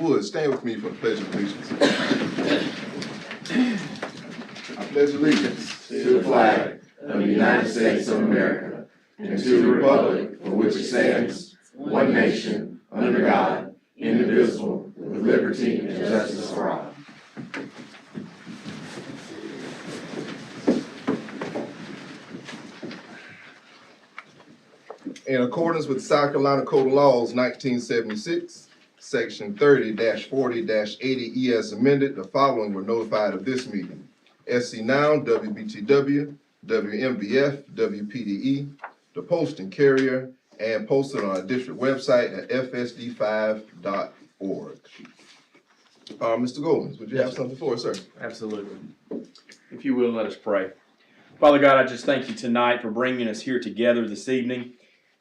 would, stand with me for the Pledge of Allegiance. I pledge allegiance to the flag of the United States of America and to the republic for which it stands, one nation, under God, indivisible, with liberty and justice for all. In accordance with South Carolina Code of Laws 1976, Section 30-40-80E as amended, the following were notified of this meeting: SC Now, WBTW, WMBF, WPDE, the posting carrier, and posted on our district website at fsd5.org. Mr. Goldman, would you have something for us, sir? Absolutely. If you will, let us pray. Father God, I just thank you tonight for bringing us here together this evening.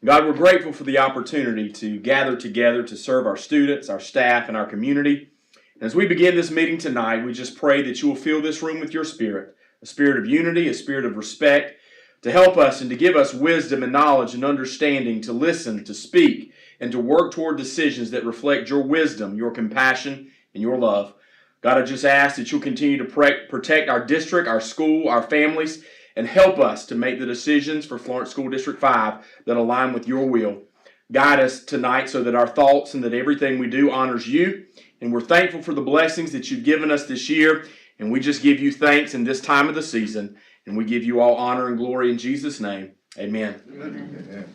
God, we're grateful for the opportunity to gather together to serve our students, our staff, and our community. And as we begin this meeting tonight, we just pray that you will fill this room with your spirit, a spirit of unity, a spirit of respect, to help us and to give us wisdom and knowledge and understanding to listen, to speak, and to work toward decisions that reflect your wisdom, your compassion, and your love. God, I just ask that you'll continue to protect our district, our school, our families, and help us to make the decisions for Florence School District 5 that align with your will. Guide us tonight so that our thoughts and that everything we do honors you. And we're thankful for the blessings that you've given us this year. And we just give you thanks in this time of the season. And we give you all honor and glory in Jesus' name. Amen. Amen.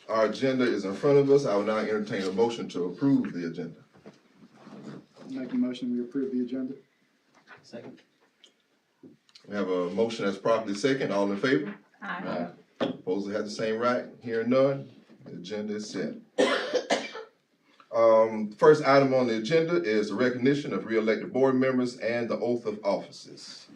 Our agenda is in front of us. I will now entertain a motion to approve the agenda. Make a motion, we approve the agenda. Second. We have a motion that's properly second. All in favor? Aye. Opposed have the same right. Hearing none, the agenda is set. First item on the agenda is the recognition of re-elected board members and the oath of offices.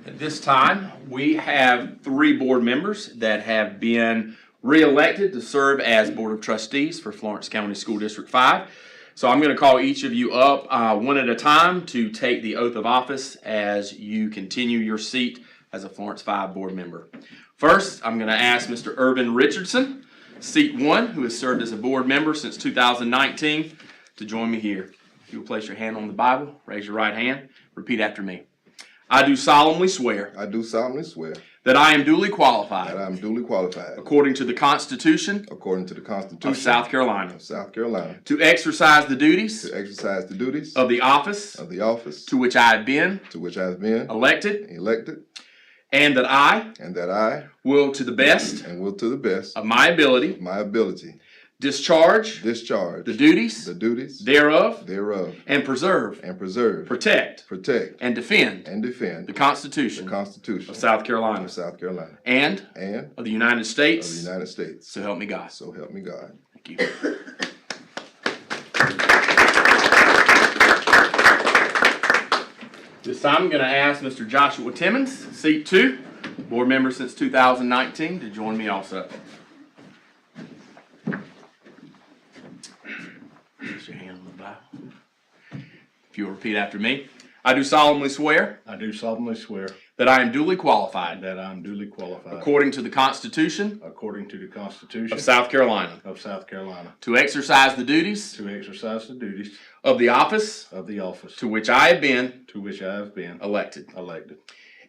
At this time, we have 3 board members that have been re-elected to serve as Board of Trustees for Florence County School District 5. So I'm going to call each of you up one at a time to take the oath of office as you continue your seat as a Florence 5 board member. First, I'm going to ask Mr. Urban Richardson, seat 1, who has served as a board member since 2019, to join me here. If you will place your hand on the Bible, raise your right hand, repeat after me. I do solemnly swear I do solemnly swear that I am duly qualified, that I am duly qualified, according to the Constitution according to the Constitution of South Carolina, to exercise the duties exercise the duties of the office of the office to which I have been to which I have been elected, elected, and that I and that I will, to the best and will to the best of my ability, of my ability discharge discharge the duties duties thereof, thereof, and preserve, preserve, protect, and defend defend the Constitution the Constitution of South Carolina of South Carolina and and of the United of States. the United States. So help me God. So help me God. Thank you. This time I'm going to ask Mr. Joshua Timmons, seat 2, board member since 2019, to join me also. Place your hand on the Bible. If you'll repeat after me. I do solemnly swear I do solemnly swear that I am duly qualified, that I am duly qualified, according to the Constitution according to the Constitution of South Carolina, of South Carolina, to exercise the duties to exercise the duties of the office of the office to which I have been to which I have been elected, elected,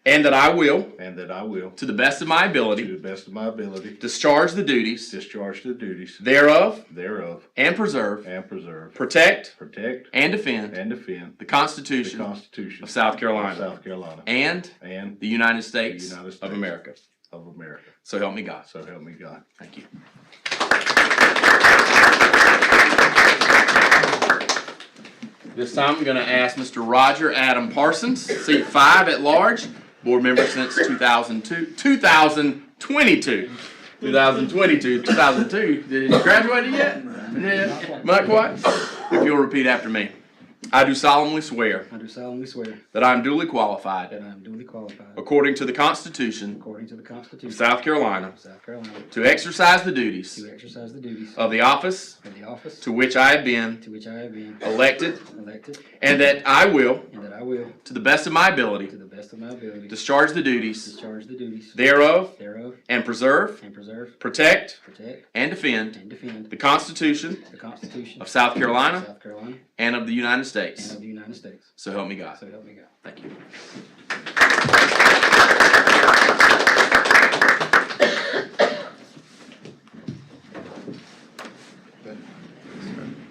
and that I will, and that I will, to the best of my to ability, the best of my ability, discharge the duties discharge the duties thereof, thereof, and preserve, preserve, protect, protect, and defend defend the the Constitution Constitution of South of Carolina South Carolina and and the United States, United of States. America. of America. So help me God. So help me God. Thank you. This time I'm going to ask Mr. Roger Adam Parsons, seat 5 at large, board member since 2022. 2002. Did you graduate yet? Yeah, not quite. If you'll repeat after me. I do solemnly swear I do solemnly swear that I am duly qualified, that I am duly qualified, according to the Constitution according to the of Constitution South Carolina, of South Carolina, to exercise the duties to exercise the duties of the office of the office to which I have been to which I have been elected, elected, and that I will, and that I will, to the best of my ability, to the best of my ability, discharge the duties discharge the duties thereof, thereof, and preserve, and preserve, protect, protect, and defend and defend the Constitution the Constitution of South of Carolina South Carolina and of the United and States. of the United States. So help me God. So help me God. Thank you.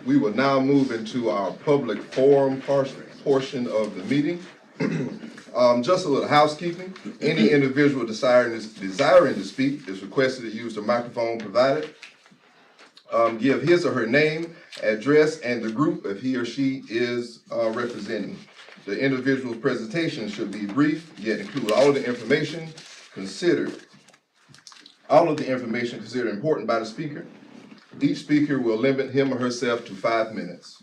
We will now move into our public forum portion of the meeting. Just a little housekeeping. Any individual desiring to speak is requested to use the microphone provided. Give his or her name, address, and the group if he or she is representing. The individual's presentation should be brief, yet include all of the information considered important by the speaker. Each speaker will limit him or herself to 5 minutes.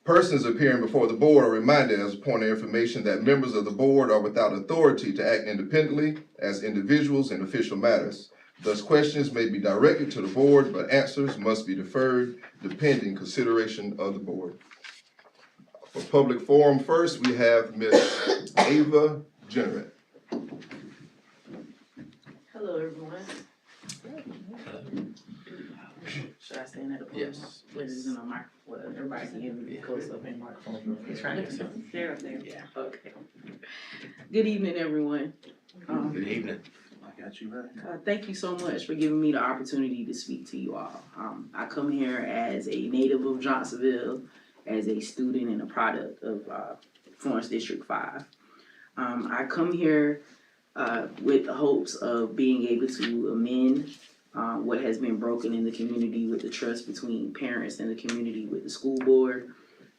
Persons appearing before the board are reminded as a point of information that members of the board are without authority to act independently as individuals in official matters. Thus, questions may be directed to the board, but answers must be deferred depending consideration of the board. For public forum first, we have Ms. Ava Jenner. Hello, everyone. Should I stand at the podium? Yes. Where is it on my, well, everybody can hear me close up in microphone. It's right there. There, up there. Yeah. Okay. Good evening, everyone. Good evening. I got you right. Thank you so much for giving me the opportunity to speak to you all. I come here as a native of Johnsonville, as a student and a product of Florence District 5. I come here with the hopes of being able to amend what has been broken in the community with the trust between parents and the community with the school board,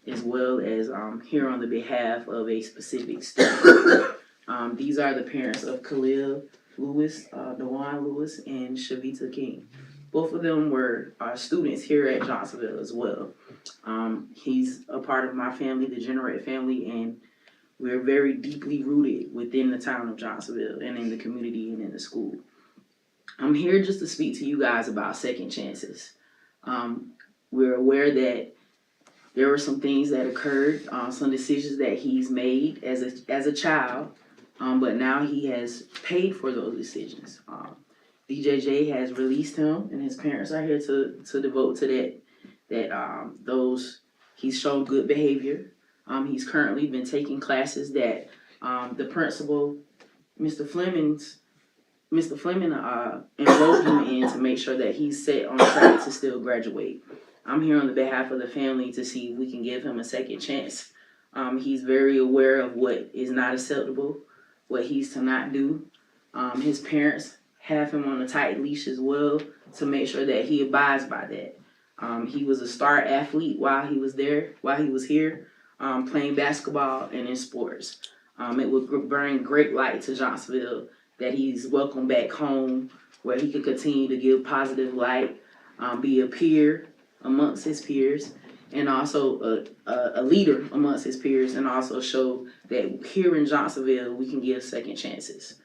as well as here on the behalf of a specific student. These are the parents of Khalil Lewis, Dewan Lewis, and Shavita King. Both of them were students here at Johnsonville as well. He's a part of my family, the Generate family, and we're very deeply rooted within the town of Johnsonville and in the community and in the school. I'm here just to speak to you guys about second chances. We're aware that there were some things that occurred, some decisions that he's made as a child, but now he has paid for those decisions. DJJ has released him, and his parents are here to devote to that. He's shown good behavior. He's currently been taking classes that the principal, Mr. Fleming, enrolled him in to make sure that he's set on track to still graduate. I'm here on the behalf of the family to see if we can give him a second chance. He's very aware of what is not acceptable, what he's to not do. His parents have him on a tight leash as well to make sure that he abides by that. He was a star athlete while he was here, playing basketball and in sports. It would bring great light to Johnsonville that he's welcome back home, where he could continue to give positive light, be a peer amongst his peers, and also a leader amongst his peers, and also show that here in Johnsonville we can give second chances.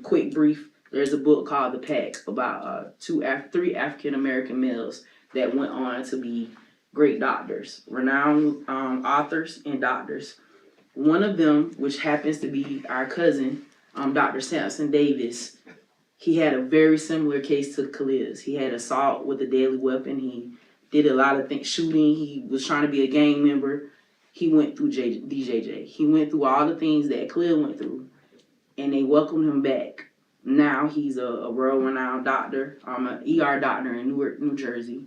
Quick brief, there's a book called The Pack about three African American males that went on to be great doctors, renowned authors and doctors. One of them, which happens to be our cousin, Dr. Sampson Davis, he had a very similar case to Khalil's. He had assault with a deadly weapon. He did a lot of things, shooting. He was trying to be a gang member. He went through DJJ. He went through all the things that Khalil went through, and they welcomed him back. Now he's a world-renowned doctor, an ER doctor in Newark, New Jersey.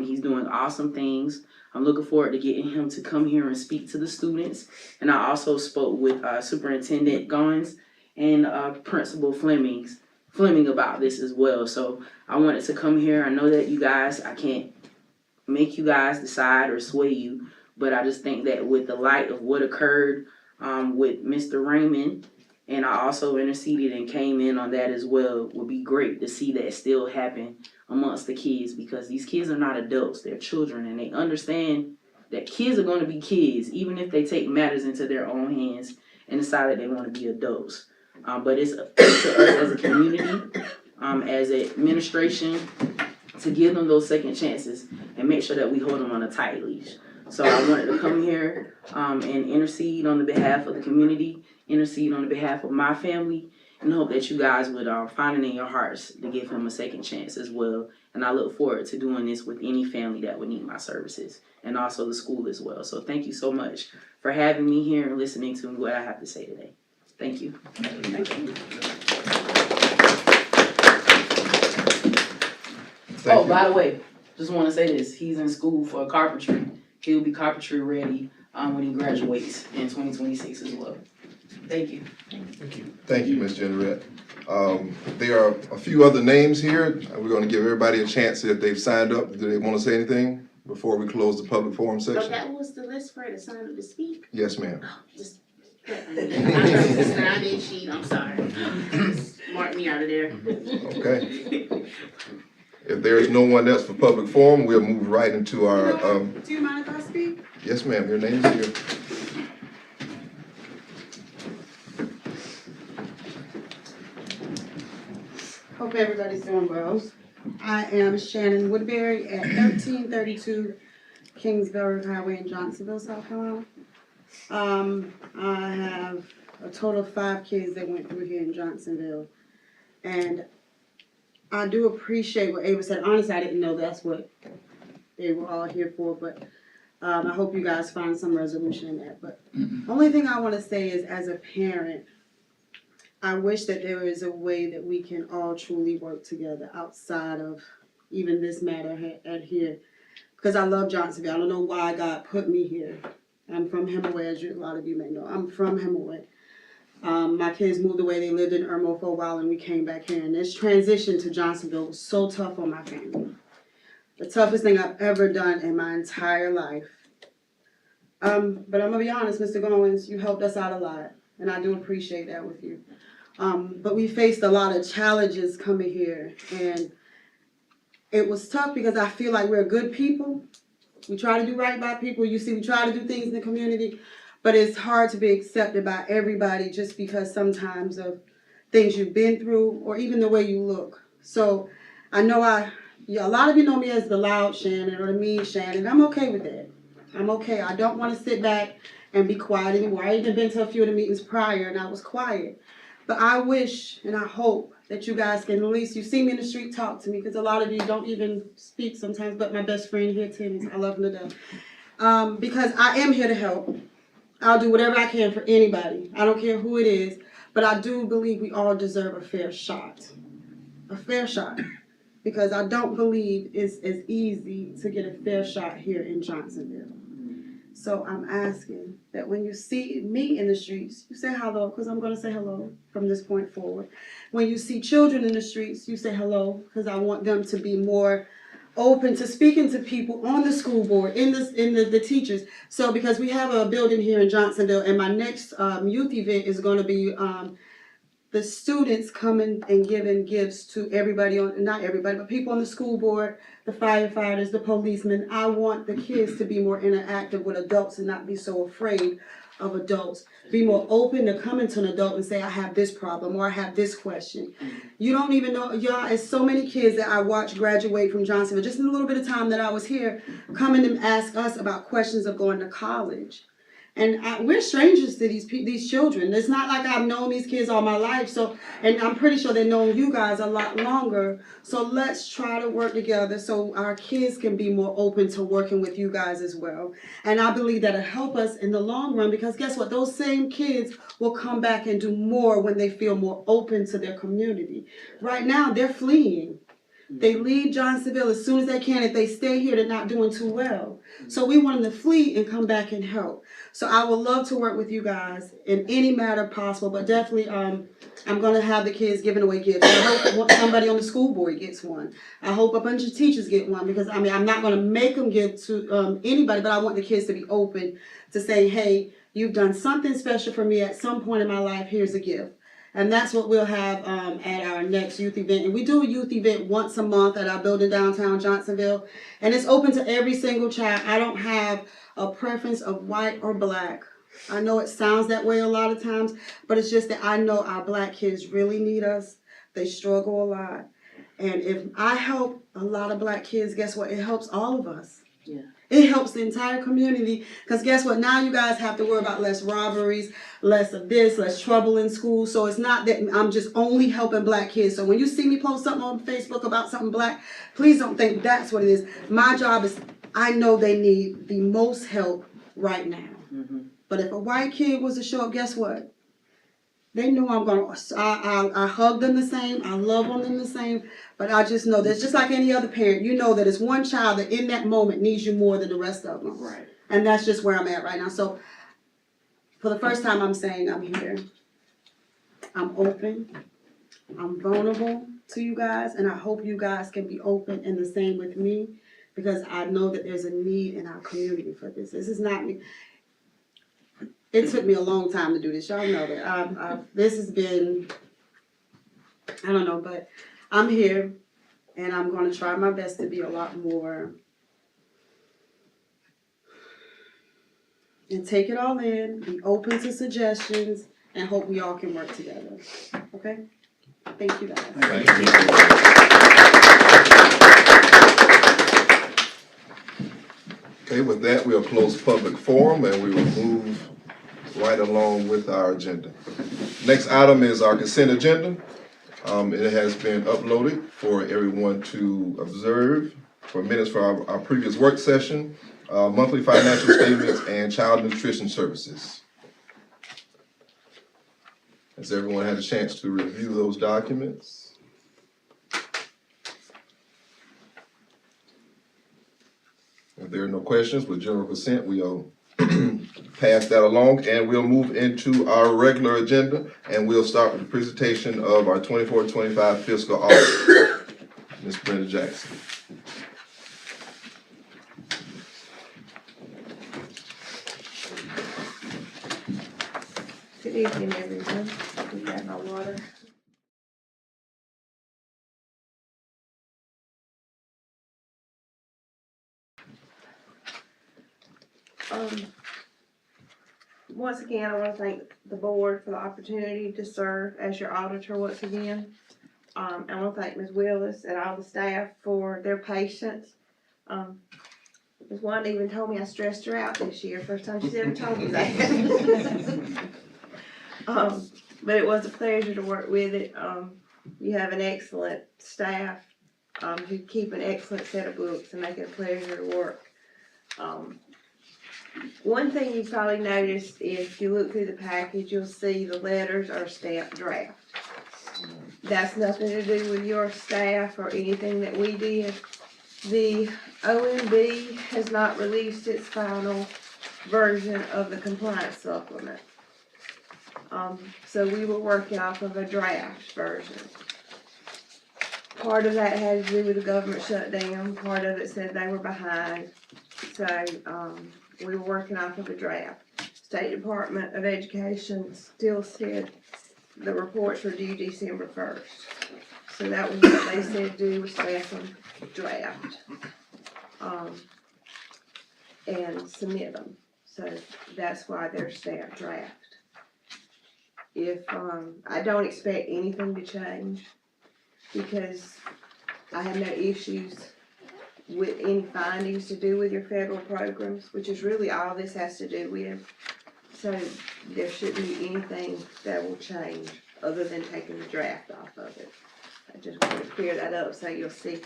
He's doing awesome things. I'm looking forward to getting him to come here and speak to the students. And I also spoke with Superintendent Goins and Principal Fleming about this as well. So I wanted to come here. I know that you guys, I can't make you guys decide or sway you, but I just think that with the light of what occurred with Mr. Raymond, and I also interceded and came in on that as well, would be great to see that still happen amongst the kids, because these kids are not adults, they're children, and they understand that kids are going to be kids, even if they take matters into their own hands and decide that they want to be adults. But it's up to us as a community, as an administration, to give them those second chances and make sure that we hold them on a tight leash. So I wanted to come here and intercede on the behalf of the community, intercede on the behalf of my family, and hope that you guys would find it in your hearts to give him a second chance as well. And I look forward to doing this with any family that would need my services, and also the school as well. So thank you so much for having me here and listening to what I have to say today. Thank you. Thank Oh, you. by the way, just want to say this. He's in school for carpentry. He'll be carpentry ready when he graduates in 2026 as well. Thank you. Thank you, Ms. Jeanette. There are a few other names here. We're gonna give everybody a chance if they've signed up. Do they wanna say anything before we close the public forum So section? that was the list for her to sign up to speak? Yes, ma'am. Just, I didn't cheat, I'm sorry. Just mark me out of there. Okay. If there is no one else for public forum, we'll move right into our, Do you mind if I speak? yes, ma'am, your name is here. Hope everybody's doing well. I am Shannon Woodbury at 1332 Kingsbury Highway in Johnsonville, South Carolina. I have a total of 5 kids that went through here in Johnsonville. And I do appreciate what Ava said. Honestly, I didn't know that's what they were all here for, but I hope you guys find some resolution in that. But only thing I want to say is, as a parent, I wish that there is a way that we can all truly work together outside of even this matter at here. Because I love Johnsonville. I don't know why God put me here. I'm from Hemingway, as a lot of you may know. I'm from Hemingway. My kids moved away. They lived in Irmo for a while, and we came back here. And this transition to Johnsonville was so tough on my family. The toughest thing I've ever done in my entire life. But I'm going to be honest, Mr. Goins, you helped us out a lot. And I do appreciate that with you. But we faced a lot of challenges coming here. And it was tough because I feel like we're good people. We try to do right by people. You see, we try to do things in the community. But it's hard to be accepted by everybody just because sometimes of things you've been through or even the way you look. So I know a lot of you know me as the loud Shannon or the mean Shannon. I'm okay with that. I'm okay. I don't want to sit back and be quiet anymore. I even been to a few of the meetings prior and I was quiet. But I wish and I hope that you guys can, at least you see me in the street, talk to me, because a lot of you don't even speak sometimes, but my best friend here, Tim, I love him to death. Because I am here to help. I'll do whatever I can for anybody. I don't care who it is, but I do believe we all deserve a fair shot. A fair shot. Because I don't believe it's as easy to get a fair shot here in Johnsonville. So I'm asking that when you see me in the streets, you say hello, because I'm going to say hello from this point forward. When you see children in the streets, you say hello, because I want them to be more open to speaking to people on the school board, in the teachers. So because we have a building here in Johnsonville, and my next youth event is going to be the students coming and giving gifts to everybody not everybody, but people on the school board, the firefighters, the policemen. I want the kids to be more interactive with adults and not be so afraid of adults. Be more open to coming to an adult and say, I have this problem or I have this question. You don't even know, y'all, it's so many kids that I watched graduate from Johnsonville, just in a little bit of time that I was here, coming to ask us about questions of going to college. And we're strangers to these children. It's not like I've known these kids all my life. So, and I'm pretty sure they've known you guys a lot longer. So let's try to work together so our kids can be more open to working with you guys as well. And I believe that'll help us in the long run, because guess what? Those same kids will come back and do more when they feel more open to their community. Right now, they're fleeing. They leave Johnsonville as soon as they can. If they stay here, they're not doing too well. So we want them to flee and come back and help. So I would love to work with you guys in any matter possible, but definitely I'm going to have the kids giving away gifts. I hope somebody on the school board gets one. I hope a bunch of teachers get one, because I mean, I'm not going to make them give to anybody, but I want the kids to be open to say, hey, you've done something special for me at some point in my life, here's a gift. And that's what we'll have at our next youth event. And we do a youth event once a month at our building downtown Johnsonville. And it's open to every single child. I don't have a preference of white or black. I know it sounds that way a lot of times, but it's just that I know our black kids really need us. They struggle a lot. And if I help a lot of black kids, guess what? It helps all of us. Yeah. It helps the entire community, because guess what? Now you guys have to worry about less robberies, less of this, less trouble in school. So it's not that I'm just only helping black kids. So when you see me post something on Facebook about something black, please don't think that's what it is. My job is, I know they need the most help right now. Mm-hmm. But if a white kid was to show up, guess what? They know I'm gonna, I hug them the same, I love on them the same, but I just know that just like any other parent, you know that it's one child that in that moment needs you more than the rest of them. Right. And that's just where I'm at right now. So for the first time, I'm saying I'm here. I'm open. I'm vulnerable to you guys, and I hope you guys can be open and the same with me, because I know that there's a need in our community for this. This is not me. It took me a long time to do this. Y'all know that. This has been, I don't know, but I'm here, and I'm going to try my best to be a lot more, and take it all in, be open to suggestions, and hope we all can work together. Okay? Thank you guys. Thank you. Okay, with that, we'll close public forum and we will move right along with our agenda. Next item is our consent agenda. It has been uploaded for everyone to observe for minutes for our previous work session, monthly financial statements, and child nutrition services. Has everyone had a chance to review those documents? If there are no questions, with general consent, we'll pass that along, and we'll move into our regular agenda, and we'll start with the presentation of our 24-25 fiscal audit. Ms. Brenda Jackson. Good evening, everyone. We got my water. Once again, I want to thank the board for the opportunity to serve as your auditor once again. I want to thank Ms. Willis and all the staff for their patience. Ms. Wanda even told me I stressed her out this year, first time she's ever told me that. But it was a pleasure to work with it. You have an excellent staff who keep an excellent set of books and make it a pleasure to work. One thing you probably noticed is if you look through the package, you'll see the letters are stamped draft. That's nothing to do with your staff or anything that we did. The OMB has not released its final version of the compliance supplement. So we were working off of a draft version. Part of that had to do with the government shutdown, part of it said they were behind. So we were working off of a draft. State Department of Education still said the reports were due December 1st. So that was what they said do, was stamp them draft. And submit them. So that's why they're stamped draft. If, I don't expect anything to change because I have no issues with any findings to do with your federal programs, which is really all this has to do with. So there shouldn't be anything that will change other than taking the draft off of it. I just want to clear that up so you'll see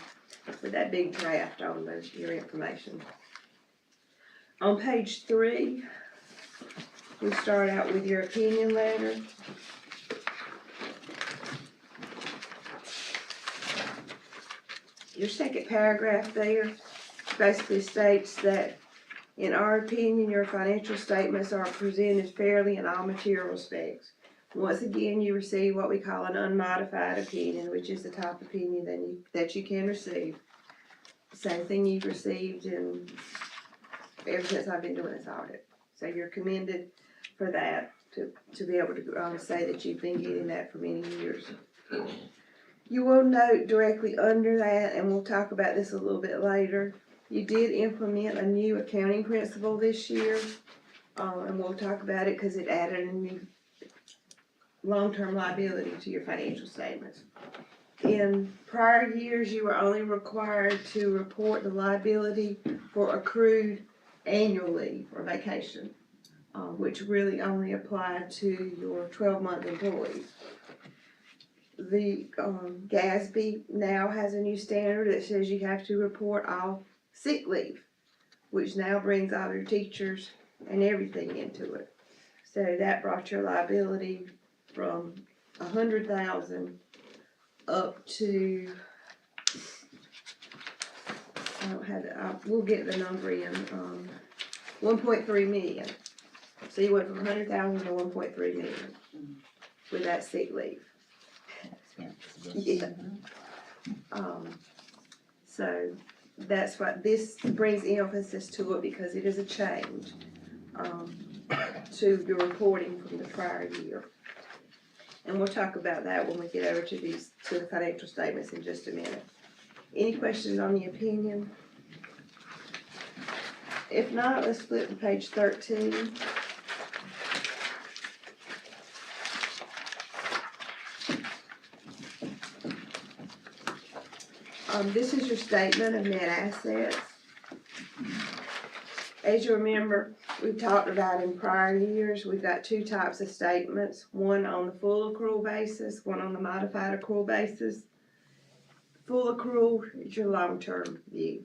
with that big draft on your information. On page 3, we start out with your opinion letter. Your second paragraph there basically states that, in our opinion, your financial statements are presented fairly in all material respects. Once again, you receive what we call an unmodified opinion, which is the top opinion that you can receive. Same thing you've received ever since I've been doing this audit. So you're commended for that. to be able to, say that you've been getting that for many years. You will note directly under that, and we'll talk about this a little bit later, you did implement a new accounting principle this year. And we'll talk about it because it added a new long-term liability to your financial statements. In prior years, you were only required to report the liability for accrued annual leave or vacation, which really only applied to your 12-month employees. The GASB now has a new standard that says you have to report all sick leave, which now brings all your teachers and everything into it. So that brought your liability from 100,000 up to, I don't have it, we'll get the number in, 1.3 million. So you went from 100,000 to 1.3 million with that sick leave. Yeah. So that's what, this brings emphasis to it because it is a change, to your reporting from the prior year. And we'll talk about that when we get over to the financial statements in just a minute. Any questions on the opinion? If not, let's flip to page 13. This is your statement of net assets. As you remember, we've talked about in prior years, we've got two types of statements, one on the full accrual basis, one on the modified accrual basis. Full accrual is your long-term view,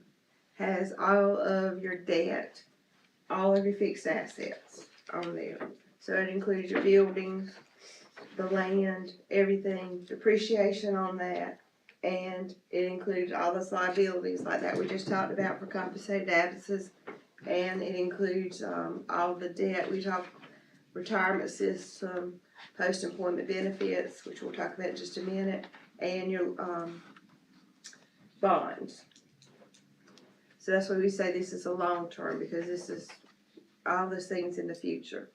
has all of your debt, all of your fixed assets on there. So it includes your buildings, the land, everything, depreciation on that, and it includes all those liabilities like that we just talked about for compensated absences. And it includes all the debt, we talk retirement system, post-employment benefits, which we'll talk about in just a minute, and your bonds. So that's why we say this is a long term, because this is all those things in the future.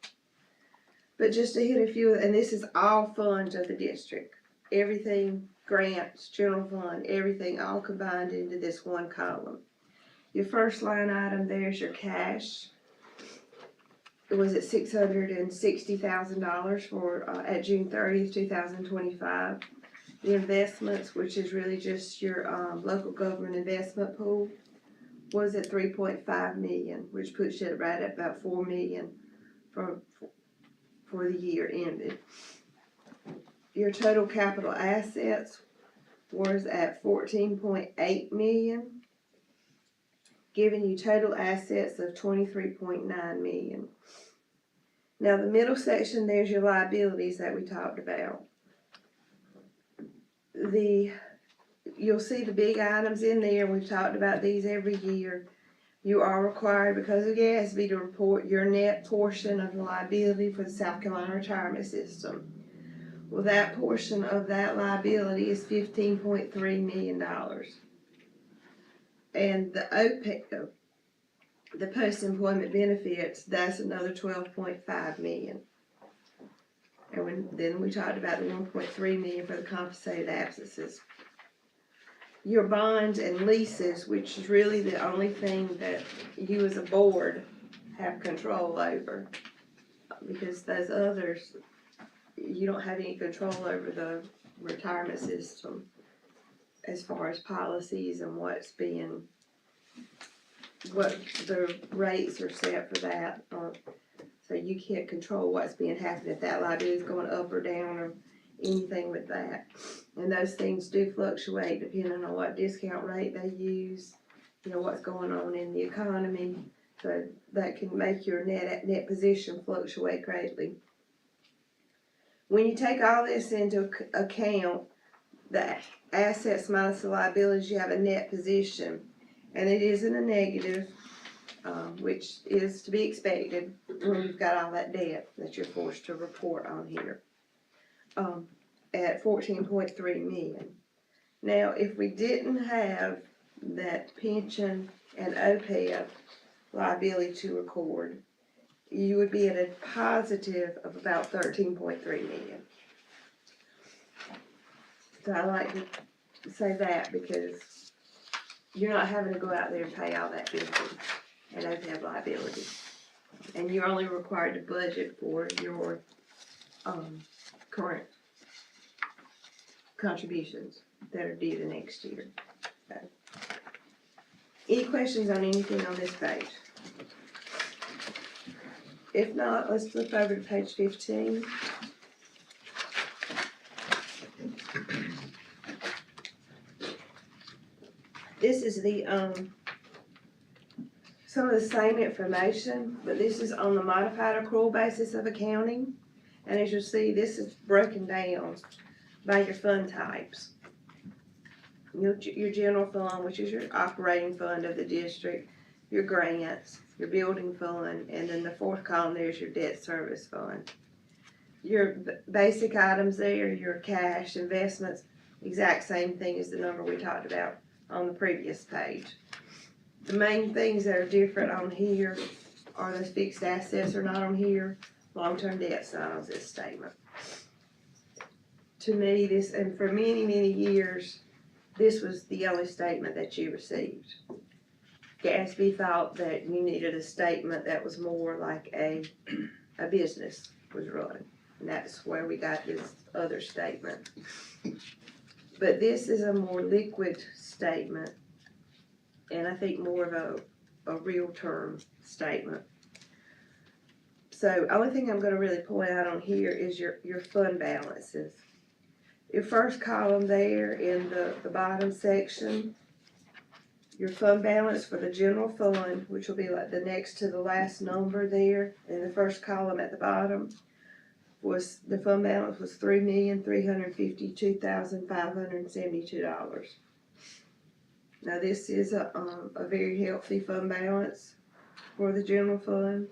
But just to hit a few, and this is all funds of the district, everything, grants, general fund, everything all combined into this one column. Your first line item, there's your cash. It was at $660,000 for, at June 30th, 2025. The investments, which is really just your, local government investment pool, was at 3.5 million, which puts it right at about 4 million for the year ended. Your total capital assets was at 14.8 million. Giving you total assets of 23.9 million. Now the middle section, there's your liabilities that we talked about. You'll see the big items in there, we've talked about these every year. You are required, because of GASB, to report your net portion of the liability for the South Carolina retirement system. Well, that portion of that liability is $15.3 million. And the OPEB, the post-employment benefits, that's another 12.5 million. And then we talked about the 1.3 million for the compensated absences. Your bonds and leases, which is really the only thing that you as a board have control over, because those others, you don't have any control over the retirement system as far as policies and what the rates are set for that, so you can't control what's being happened, if that liability is going up or down or anything with that. And those things do fluctuate depending on what discount rate they use, you know, what's going on in the economy, so that can make your net position fluctuate greatly. When you take all this into account, the assets minus the liabilities, you have a net position, and it isn't a negative, which is to be expected when you've got all that debt that you're forced to report on here, at 14.3 million. Now, if we didn't have that pension and OPEB liability to record, you would be at a positive of about 13.3 million. So I like to say that because you're not having to go out there and pay all that building and OPEB liability. And you're only required to budget for your, current contributions that are due the next year. So, any questions on anything on this page? If not, let's flip over to page 15. This is the, some of the same information, but this is on the modified accrual basis of accounting. And as you'll see, this is broken down by your fund types. Your general fund, which is your operating fund of the district, your grants, your building fund, and then the fourth column there is your debt service fund. Your basic items there, your cash, investments, exact same thing as the number we talked about on the previous page. The main things that are different on here are those fixed assets are not on here, long-term debt's not on this statement. To me, this, and for many, many years, this was the only statement that you received. Gatsby thought that you needed a statement that was more like a business was run. And that's where we got this other statement. But this is a more liquid statement, and I think more of a real term statement. So only thing I'm gonna really point out on here is your fund balances. Your first column there in the bottom section, your fund balance for the general fund, which will be like the next to the last number there in the first column at the bottom, was the fund balance was $3,352,572. Now this is a very healthy fund balance for the general fund.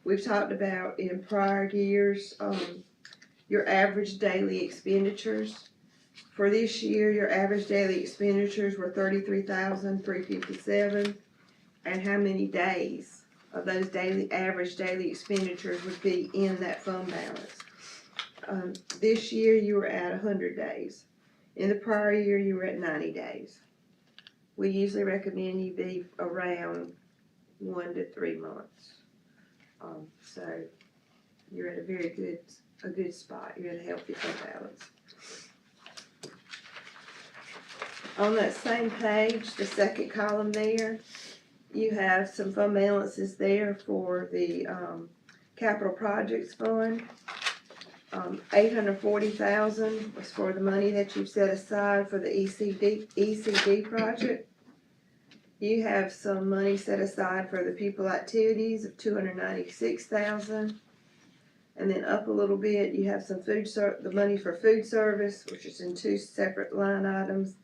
We've talked about in prior years your average daily expenditures. For this year, your average daily expenditures were $33,357, and how many days of those average daily expenditures would be in that fund balance. This year you were at 100 days. In the prior year you were at 90 days. We usually recommend you be around 1 to 3 months. So you're at a good spot. You're at a healthy fund balance. On that same page, the second column there, you have some fund balances there for the capital projects fund. $840,000 was for the money that you've set aside for the ECD project. You have some money set aside for the people activities of $296,000. And then up a little bit, you have some the money for food service, which is in two separate line items,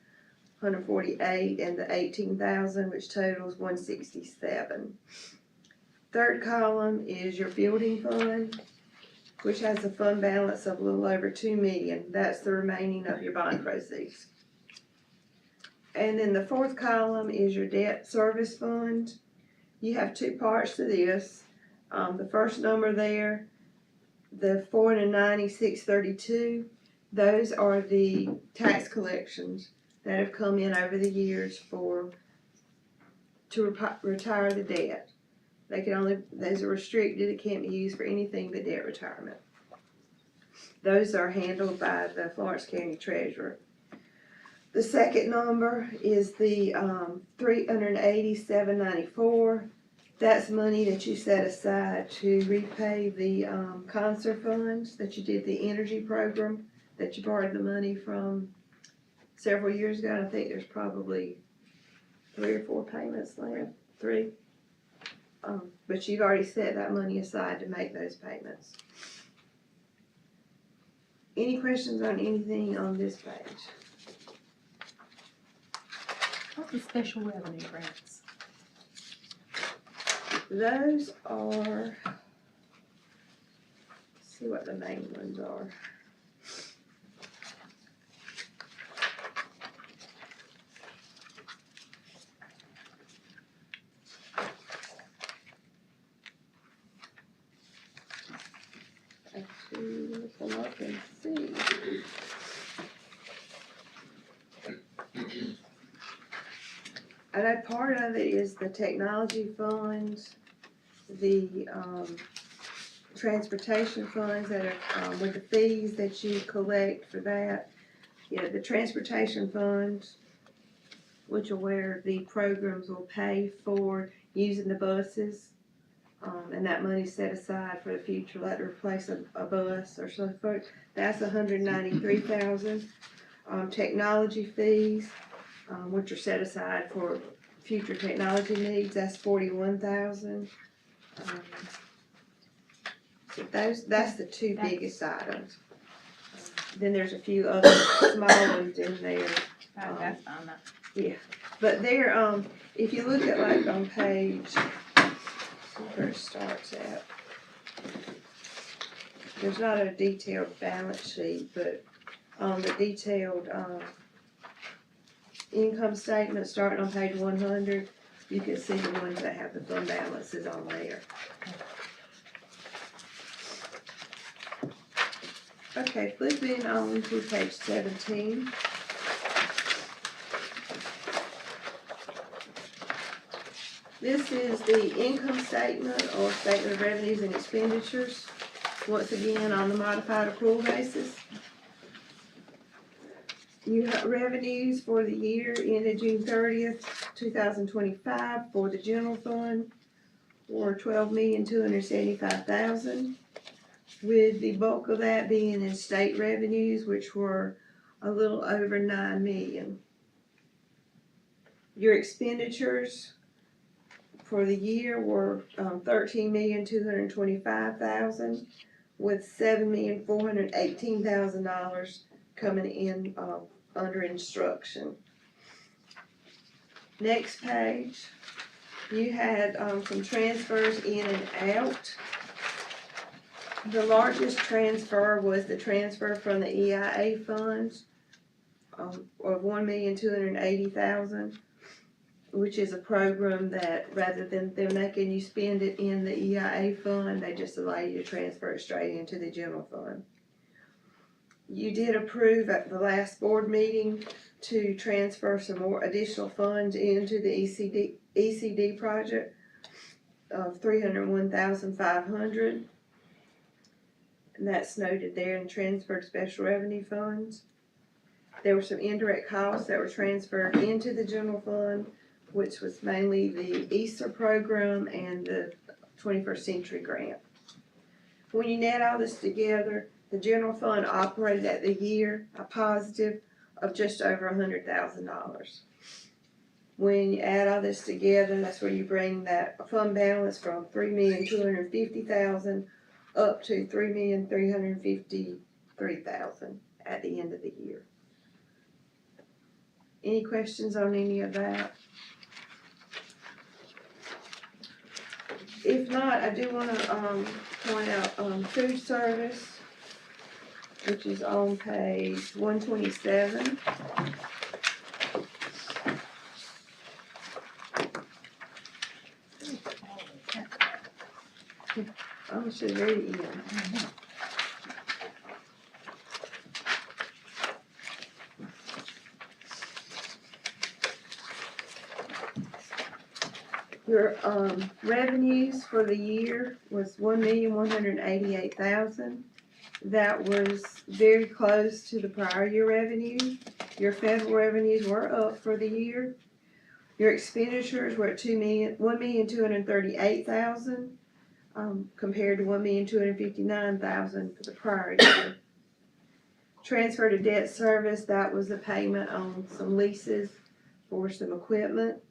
$148,000 and the $18,000, which totals $167,000. Third column is your building fund, which has a fund balance of a little over $2 million. That's the remaining of your bond proceeds. And then the fourth column is your debt service fund. You have two parts to this. The first number there, the $496.32, those are the tax collections that have come in over the years to retire the debt. Those are restricted, it can't be used for anything but debt retirement. Those are handled by the Florence County Treasurer. The second number is the $387.94. That's money that you set aside to repay the concert funds that you did the energy program that you borrowed the money from several years ago. I think there's probably 3 or 4 payments left. 3. But you've already set that money aside to make those payments. Any questions on anything on this page? What's the special revenue grants? Those are, let's see what the main ones are. come up and see. I know part of it is the technology funds, the, transportation funds that are, with the fees that you collect for that. Yeah, the transportation funds, which are where the programs will pay for using the buses. And that money's set aside for the future, like to replace a bus or so forth. That's $193,000. Technology fees, which are set aside for future technology needs, that's $41,000. So that's the two biggest items. Then there's a few other small ones in there. That's fine, though. But there, if you look at like on page, where it starts at. There's not a detailed balance sheet, but on the detailed, income statement starting on page 100, you can see the ones that have the fund balances on there. Okay, flipping on to page 17. This is the income statement or statement of revenues and expenditures, once again on the modified accrual basis. You have revenues for the year ended June 30th, 2025 for the general fund were $12,275,000, with the bulk of that being in state revenues, which were a little over $9 million. Your expenditures for the year were $13,225,000, with $7,418,000 coming in under instruction. Next page, you had some transfers in and out. The largest transfer was the transfer from the EIA funds of $1,280,000. Which is a program that rather than them making you spend it in the EIA fund, they just allow you to transfer it straight into the general fund. You did approve at the last board meeting to transfer some more additional funds into the ECD project of $301,500. And that's noted there in transferred special revenue funds. There were some indirect costs that were transferred into the general fund, which was mainly the Easter program and the 21st Century Grant. When you net all this together, the general fund operated at the year a positive of just over $100,000. When you add all this together, that's where you bring that fund balance from $3,250,000 up to $3,353,000 at the end of the year. Any questions on any of that? If not, I do want to point out food service, which is on page 127. I should read it again. Your revenues for the year was $1,188,000. That was very close to the prior year revenue. Your federal revenues were up for the year. Your expenditures were at $1,238,000 compared to $1,259,000 for the prior year. Transfer to debt service, that was a payment on some leases for some equipment.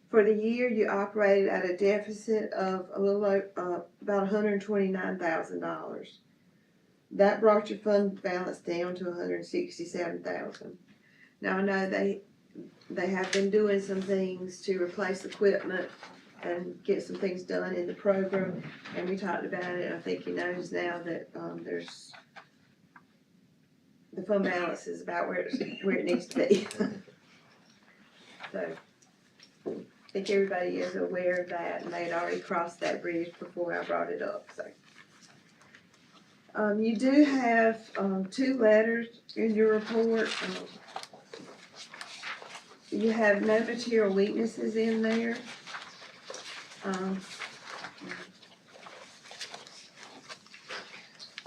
For the year, you operated at a deficit of a little about $129,000. That brought your fund balance down to $167,000. Now I know they have been doing some things to replace equipment and get some things done in the program, and we talked about it. And I think he knows now that there's the fund balance is about where it needs to be. So. I think everybody is aware of that, and they had already crossed that bridge before I brought it up, so. You do have, 2 letters in your report. You have no material weaknesses in there.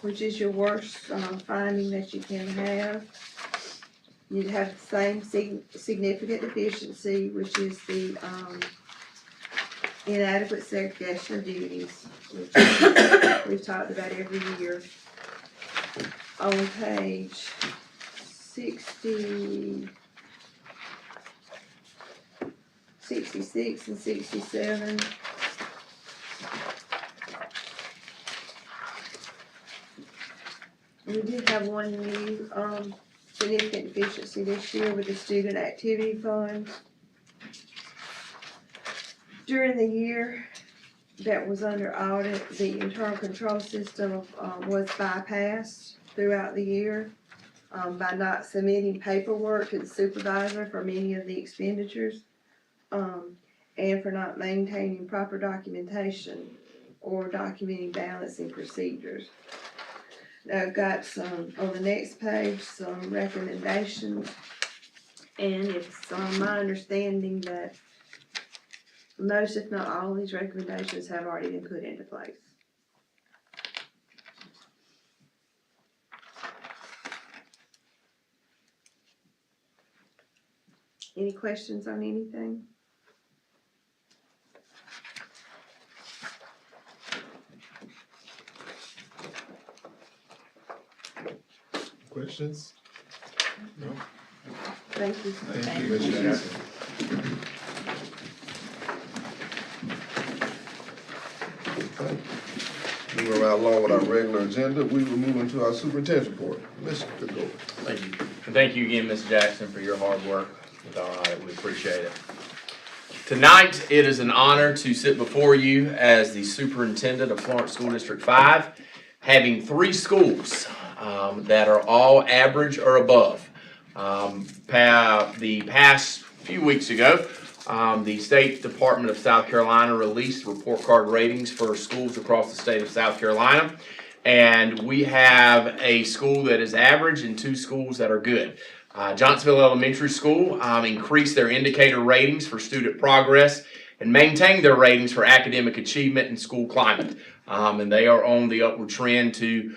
Which is your worst, finding that you can have. You'd have the same significant deficiency, which is the, inadequate segregation of duties, which we've talked about every year. On page 66 and 67. We did have one new, significant deficiency this year with the student activity fund. During the year that was under audit, the internal control system, was bypassed throughout the year, by not submitting paperwork to the supervisor for many of the expenditures, and for not maintaining proper documentation or documenting balancing procedures. Now, I've got some, on the next page, some recommendations, and it's, my understanding that most, if not all, of these recommendations have already been put into place. Any questions on anything? Questions? No? Thank you. Thank you, Ms. Jackson. Okay. Moving right along with our regular agenda, we will move into our superintendent's report. Mr. Gold. Thank you. And thank you again, Ms. Jackson, for your hard work with our audit. We appreciate it. Tonight, it is an honor to sit before you as the superintendent of Florence School District 5, having 3 schools that are all average or above. The past few weeks ago, the State Department of South Carolina released report card ratings for schools across the state of South Carolina. And we have a school that is average and 2 schools that are good. Johnsonville Elementary School increased their indicator ratings for student progress and maintained their ratings for academic achievement and school climate. And they are on the upward trend to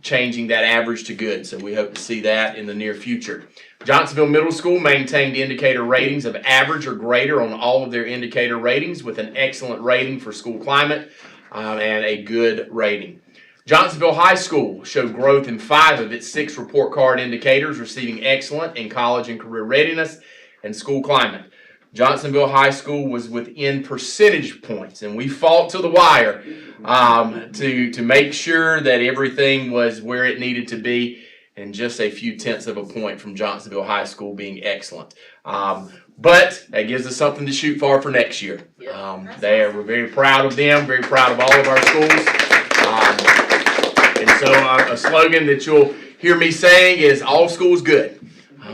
changing that average to good. So we hope to see that in the near future. Johnsonville Middle School maintained indicator ratings of average or greater on all of their indicator ratings with an excellent rating for school climate and a good rating. Johnsonville High School showed growth in 5 of its 6 report card indicators, receiving excellent in college and career readiness and school climate. Johnsonville High School was within percentage points, and we fought to the wire to make sure that everything was where it needed to be, and just a few tenths of a point from Johnsonville High School being excellent. But that gives us something to shoot for next year. We're very proud of them, very proud of all of our schools. And so a slogan that you'll hear me saying is all schools good.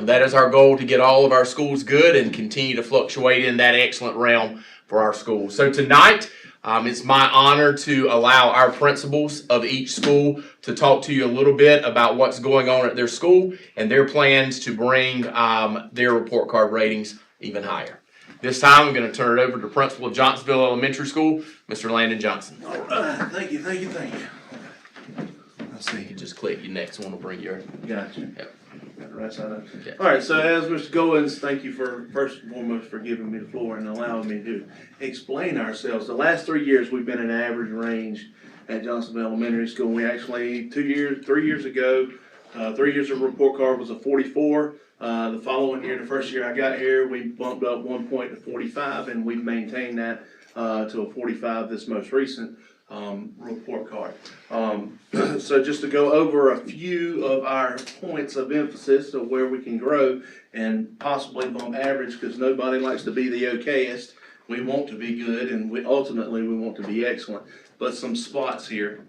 That is our goal, to get all of our schools good and continue to fluctuate in that excellent realm for our schools. So tonight, it's my honor to allow our principals of each school to talk to you a little bit about what's going on at their school and their plans to bring their report card ratings even higher. This time, I'm going to turn it over to Principal of Johnsonville Elementary School, Mr. Landon Johnson. All right, thank you. Let's You see. can just click your next one will bring your. Gotcha. Yep. Got the right side up. Yeah. All right, so as Mr. Goins, thank you for, first and foremost, for giving me the floor and allowing me to explain ourselves. The last 3 years, we've been in average range at Johnsonville Elementary School. We actually, 3 years ago, 3 years of report card was a 44. The following year, the first year I got here, we bumped up 1 point to 45, and we've maintained that to a 45 this most recent report card. So just to go over a few of our points of emphasis of where we can grow and possibly bump average, because nobody likes to be the okayest. We want to be good, and we ultimately want to be excellent. But some spots here.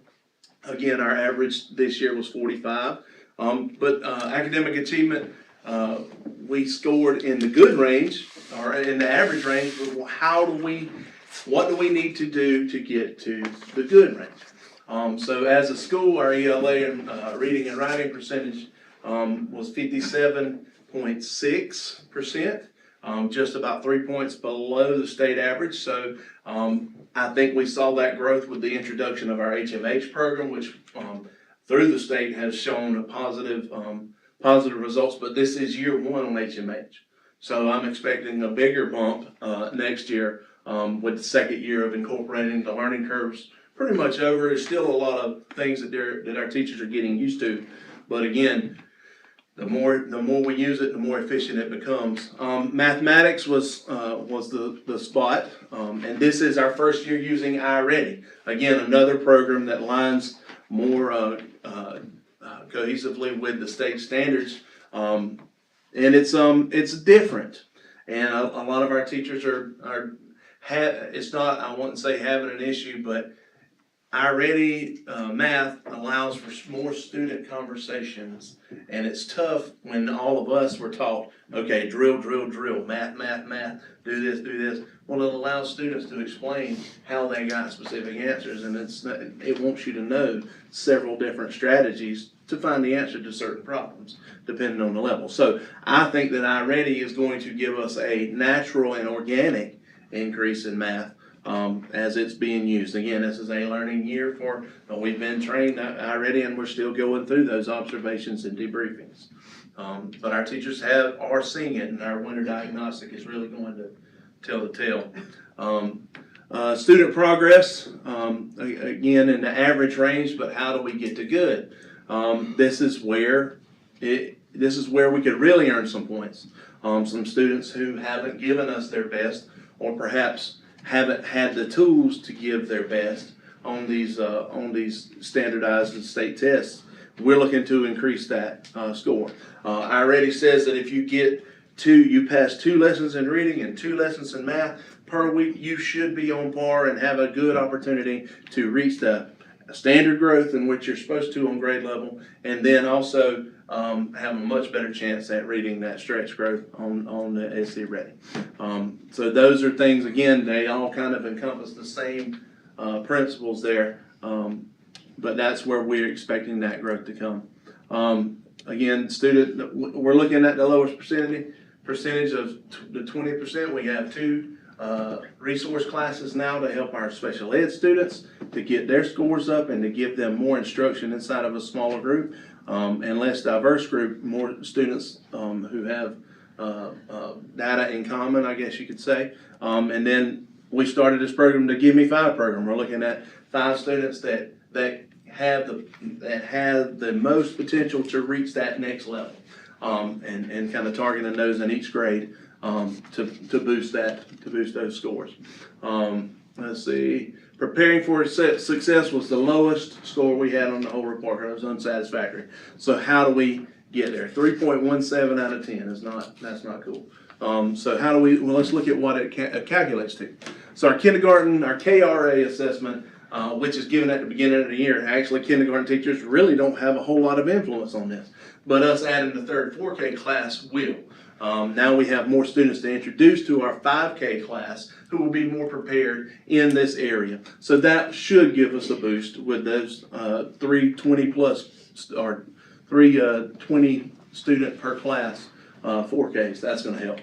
Again, our average this year was 45. But academic achievement, we scored in the good range or in the average range. But what do we need to do to get to the good range? So as a school, our ELA and reading and writing percentage was 57.6%, just about 3 points below the state average. So I think we saw that growth with the introduction of our HMH program, which through the state has shown a positive results. But this is year one on HMH, so I'm expecting a bigger bump next year with the second year of incorporating the learning curves. Pretty much over. There's still a lot of things that our teachers are getting used to, but again, the more we use it, the more efficient it becomes. Mathematics was the spot, and this is our first year using iReady. Again, another program that lines more cohesively with the state standards, and it's different, and a lot of our teachers it's not, I wouldn't say having an issue, but iReady math allows for more student conversations, and it's tough when all of us were taught, okay, drill, math, do this. Well, it allows students to explain how they got specific answers, and it wants you to know several different strategies to find the answer to certain problems, depending on the level. So I think that iReady is going to give us a natural and organic increase in math as it's being used. Again, this is a learning year we've been trained already, and we're still going through those observations and debriefings. But our teachers are seeing it, and our winter diagnostic is really going to tell the tale. Student progress, again, in the average range, but how do we get to good? This is where we could really earn some points. Some students who haven't given us their best, or perhaps haven't had the tools to give their best on these standardized and state tests. We're looking to increase that score. I already says that if you pass 2 lessons in reading and 2 lessons in math per week, you should be on par and have a good opportunity to reach the standard growth in which you're supposed to on grade level, and then also have a much better chance at reading that stretch growth on the SC Ready. So those are things, again, they all kind of encompass the same principles there, but that's where we're expecting that growth to come. Again, we're looking at the lowest percentage of the 20%. We have 2 resource classes now to help our special ed students to get their scores up and to give them more instruction inside of a smaller group and less diverse group, more students who have data in common, I guess you could say. And then we started this program, the Give Me 5 program. We're looking at 5 students that have the most potential to reach that next level, and kind of targeting those in each grade to boost those scores. Let's see. Preparing for success was the lowest score we had on the whole report. It was unsatisfactory. So how do we get there? 3.17 out of 10 that's not cool. So how do we? Well, let's look at what it calculates to. So our kindergarten, our KRA assessment, which is given at the beginning of the year. Actually, kindergarten teachers really don't have a whole lot of influence on this, but us adding the third 4K class will. Now we have more students to introduce to our 5K class who will be more prepared in this area. So that should give us a boost with those 320 plus or 320 student per class 4Ks. That's going to help.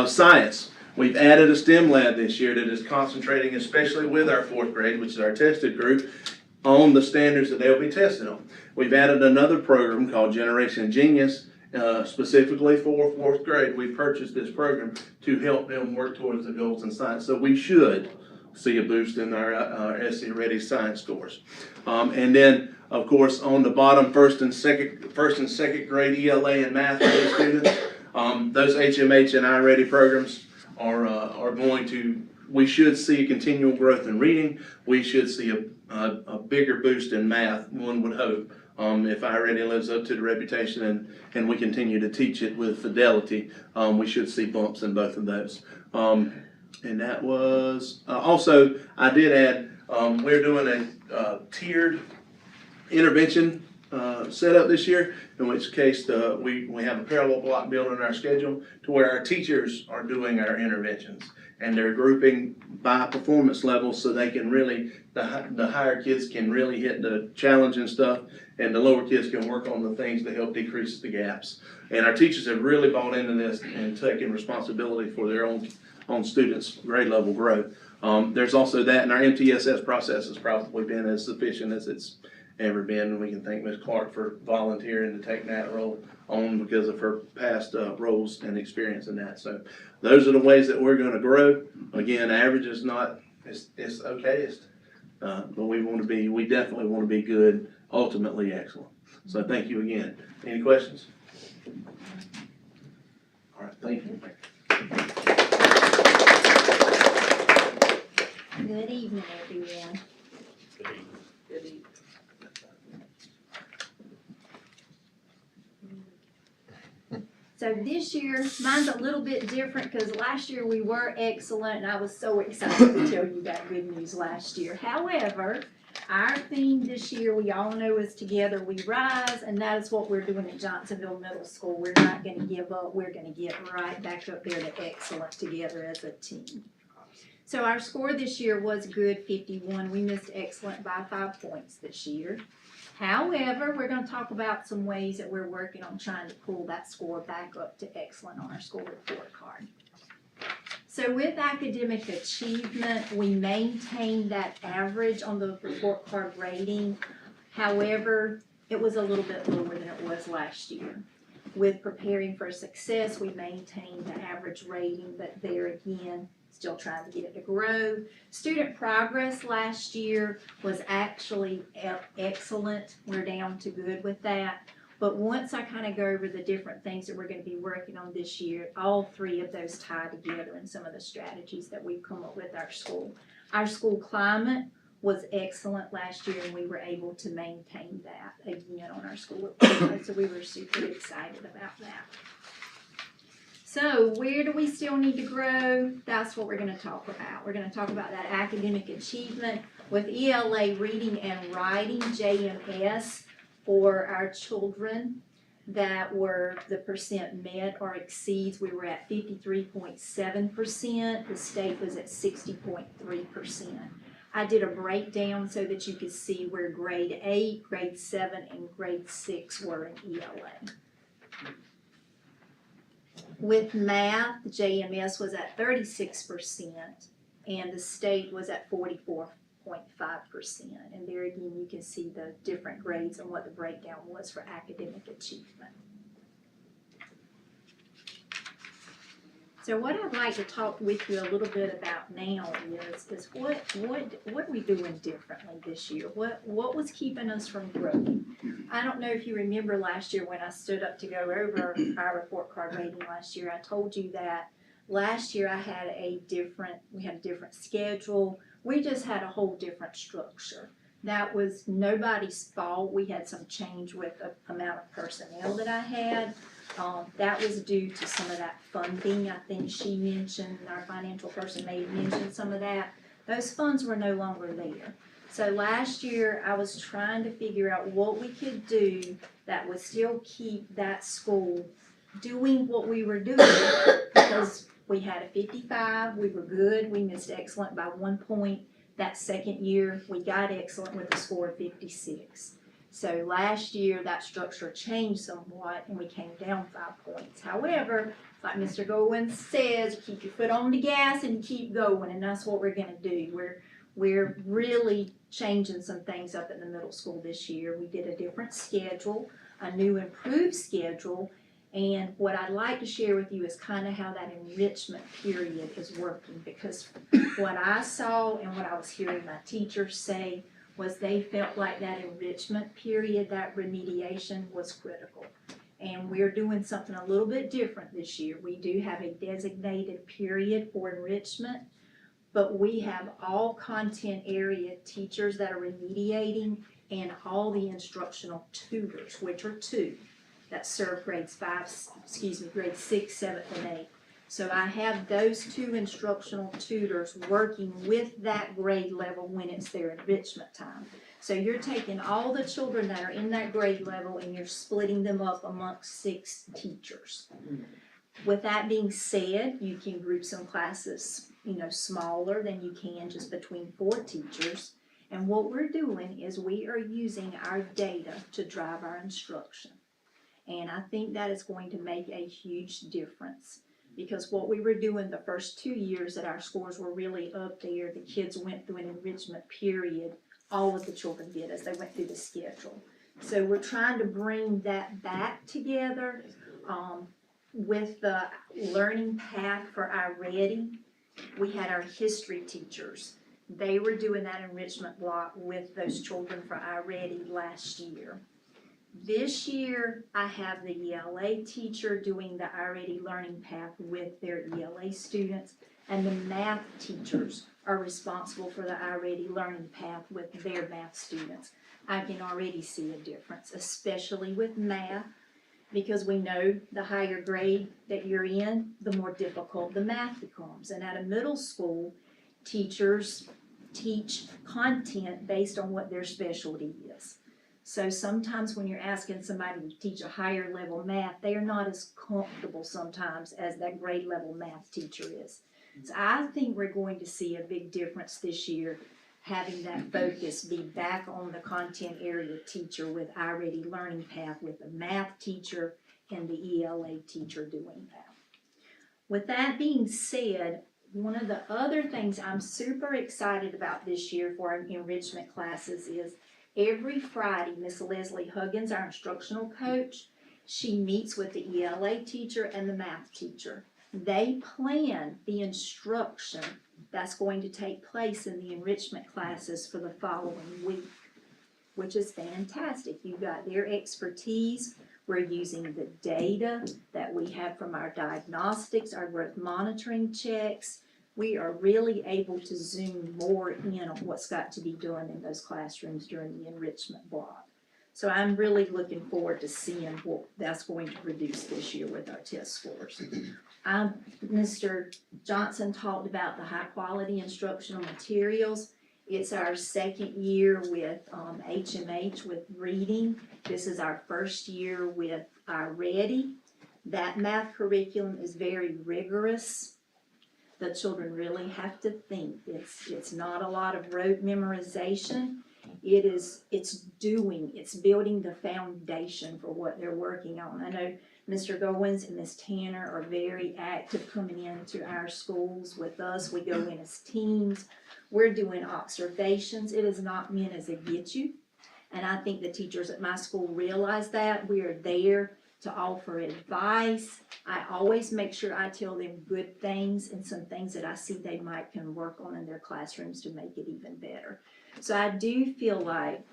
Science. We've added a STEM lab this year that is concentrating, especially with our 4th grade, which is our tested group, on the standards that they'll be tested on. We've added another program called Generation Genius, specifically for 4th grade. We purchased this program to help them work towards the goals in science. So we should see a boost in our SC Ready science scores. And then, of course, on the bottom, first and second grade ELA and math students, those HMH and iReady programs are going to. We should see a continual growth in reading. We should see a bigger boost in math. One would hope. If iReady lives up to the reputation and we continue to teach it with fidelity, we should see bumps in both of those. And that was also, I did add, we're doing a tiered intervention set up this year, in which case, we have a parallel block built in our schedule to where our teachers are doing our interventions. And they're grouping by performance levels so they can really, the higher kids can really hit the challenging stuff, and the lower kids can work on the things to help decrease the gaps. And our teachers have really bought into this and taken responsibility for their own students' grade level growth. There's also that, and our MTSS process has probably been as sufficient as it's ever been, and we can thank Ms. Clark for volunteering to take that role on because of her past roles and experience in that. So those are the ways that we're gonna grow. Again, average is not, it's okayest, but we definitely wanna be good, ultimately excellent. So thank you again. Any questions? All right, thank you. Good evening, everyone. So this year, mine's a little bit different because last year we were excellent and I was so excited to tell you that good news last year. However, our theme this year, we all know, is Together We Rise, and that is what we're doing at Johnsonville Middle School. We're not gonna give up, we're gonna get right back up there to excellent together as a team. So our score this year was good, 51. We missed excellent by 5 points this year. However, we're going to talk about some ways that we're working on trying to pull that score back up to excellent on our school report card. So with academic achievement, we maintained that average on the report card rating. However, it was a little bit lower than it was last year. With preparing for success, we maintained the average rating, but there again, still trying to get it to grow. Student progress last year was actually excellent. We're down to good with that. But once I kind of go over the different things that we're going to be working on this year, all three of those tie together in some of the strategies that we've come up with our school. Our school climate was excellent last year, and we were able to maintain that again on our school report. So we were super excited about that. So where do we still need to grow? That's what we're going to talk about. We're going to talk about that academic achievement with ELA reading and writing, JMS, for our children that were the percent met or exceeds. We were at 53.7%. The state was at 60.3%. I did a breakdown so that you could see where grade 8, grade 7, and grade 6 were in ELA. With math, the JMS was at 36% and the state was at 44.5%. And there again, you can see the different grades and what the breakdown was for academic achievement. So what I'd like to talk with you a little bit about now is what are we doing differently this year? What was keeping us from growing? I don't know if you remember last year when I stood up to go over our report card rating last year, I told you that last year we had a different schedule. We just had a whole different structure. That was nobody's fault. We had some change with the amount of personnel that I had. That was due to some of that funding. I think she mentioned, our financial person may have mentioned some of that. Those funds were no longer there. So last year I was trying to figure out what we could do that would still keep that school doing what we were doing, because we had a 55, we were good, we missed excellent by 1 point. That second year we got excellent with a score of 56. So last year that structure changed somewhat and we came down 5 points. However, like Mr. Goins says, keep your foot on the gas and keep going, and that's what we're gonna do. We're really changing some things up in the middle school this year. We did a different schedule, a new improved schedule, and what I'd like to share with you is kind of how that enrichment period is working, because what I saw and what I was hearing my teachers say was they felt like that enrichment period, that remediation, was critical. And we're doing something a little bit different this year. We do have a designated period for enrichment, but we have all content area teachers that are remediating and all the instructional tutors, which are 2, that serve grades 6, 7, and 8. So I have those 2 instructional tutors working with that grade level when it's their enrichment time. So you're taking all the children that are in that grade level and you're splitting them up amongst 6 teachers. With that being said, you can group some classes, smaller than you can just between 4 teachers. And what we're doing is we are using our data to drive our instruction. And I think that is going to make a huge difference. Because what we were doing the first 2 years that our scores were really up there, the kids went through an enrichment period. All of the children did as they went through the schedule. So we're trying to bring that back together with the learning path for our Ready. We had our history teachers. They were doing that enrichment block with those children for our Ready last year. This year, I have the ELA teacher doing the Already Learning Path with their ELA students, and the math teachers are responsible for the Already Learning Path with their math students. I can already see a difference, especially with math, because we know the higher grade that you're in, the more difficult the math becomes. And at a middle school, teachers teach content based on what their specialty is. So sometimes when you're asking somebody to teach a higher level math, they are not as comfortable sometimes as that grade level math teacher is. So I think we're going to see a big difference this year, having that focus be back on the content area teacher with Already Learning Path, with the math teacher and the ELA teacher doing that. With that being said, one of the other things I'm super excited about this year for our enrichment classes is every Friday, Miss Leslie Huggins, our instructional coach, she meets with the ELA teacher and the math teacher. They plan the instruction that's going to take place in the enrichment classes for the following week, which is fantastic. You've got their expertise. We're using the data that we have from our diagnostics, our growth monitoring checks. We are really able to zoom more in on what's got to be done in those classrooms during the enrichment block. So I'm really looking forward to seeing what that's going to produce this year with our test scores. Mr. Johnson talked about the high quality instructional materials. It's our second year with HMH with reading. This is our first year with our Ready. That math curriculum is very rigorous. The children really have to think. It's not a lot of rote memorization. It's building the foundation for what they're working on. I know Mr. Goins and Ms. Tanner are very active coming into our schools with us. We go in as teams. We're doing observations. It is not meant as a get you. And I think the teachers at my school realize that. We are there to offer advice. I always make sure I tell them good things and some things that I see they can work on in their classrooms to make it even better. So I do feel like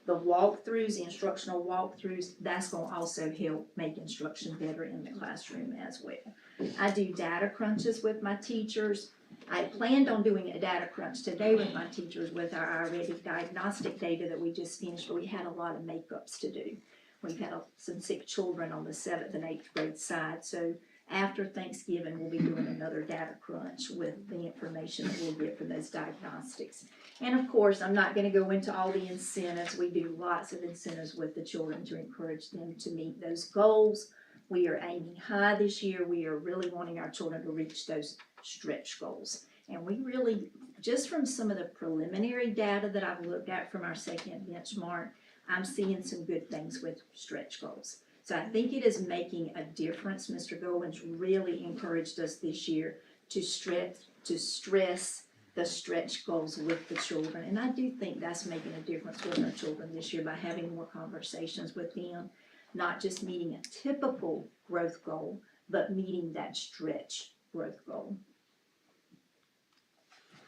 the walkthroughs, the instructional walkthroughs, that's going to also help make instruction better in the classroom as well. I do data crunches with my teachers. I planned on doing a data crunch today with my teachers with our Already diagnostic data that we just finished, but we had a lot of makeups to do. We've had some sick children on the 7th and 8th grade side, so after Thanksgiving, we'll be doing another data crunch with the information that we'll get from those diagnostics. And of course, I'm not going to go into all the incentives. We do lots of incentives with the children to encourage them to meet those goals. We are aiming high this year. We are really wanting our children to reach those stretch goals. And we really, just from some of the preliminary data that I've looked at from our second benchmark, I'm seeing some good things with stretch goals. So I think it is making a difference. Mr. Goins really encouraged us this year to stress the stretch goals with the children. And I do think that's making a difference with our children this year by having more conversations with them, not just meeting a typical growth goal, but meeting that stretch growth goal.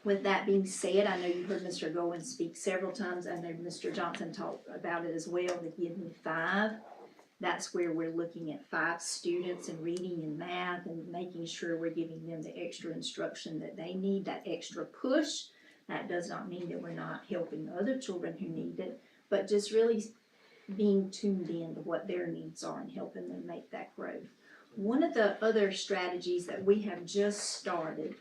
With that being said, I know you heard Mr. Goins speak several times. I know Mr. Johnson talked about it as well, the Give Me 5. That's where we're looking at 5 students in reading and math and making sure we're giving them the extra instruction that they need, that extra push. That does not mean that we're not helping other children who need it, but just really being tuned in to what their needs are and helping them make that growth. One of the other strategies that we have just started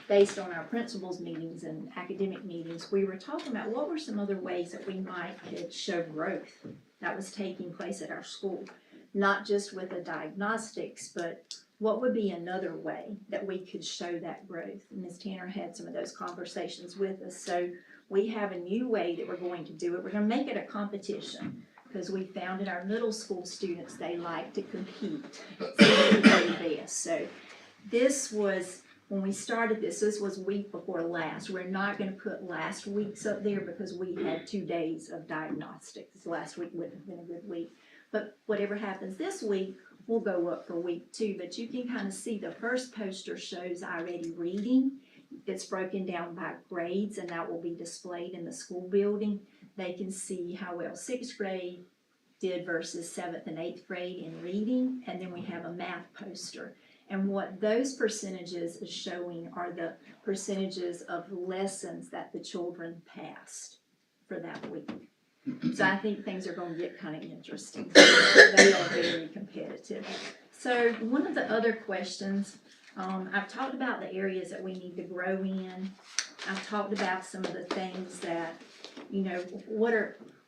based on our principals meetings and academic meetings, we were talking about what were some other ways that we might could show growth that was taking place at our school. Not just with the diagnostics, but what would be another way that we could show that growth? And Ms. Tanner had some of those conversations with us. So we have a new way that we're going to do it. We're gonna make it a competition, because we found in our middle school students, they like to compete, see who can do the best. So this was, when we started this was week before last. We're not gonna put last week's up there because we had 2 days of diagnostics. Last week wouldn't have been a good week. But whatever happens this week will go up for week 2. But you can kind of see the first poster shows already reading. It's broken down by grades, and that will be displayed in the school building. They can see how well 6th grade did versus 7th and 8th grade in reading. And then we have a math poster. And what those percentages is showing are the percentages of lessons that the children passed for that week. So I think things are going to get kind of interesting. They are very competitive. So one of the other questions, I've talked about the areas that we need to grow in. I've talked about some of the things that, you know,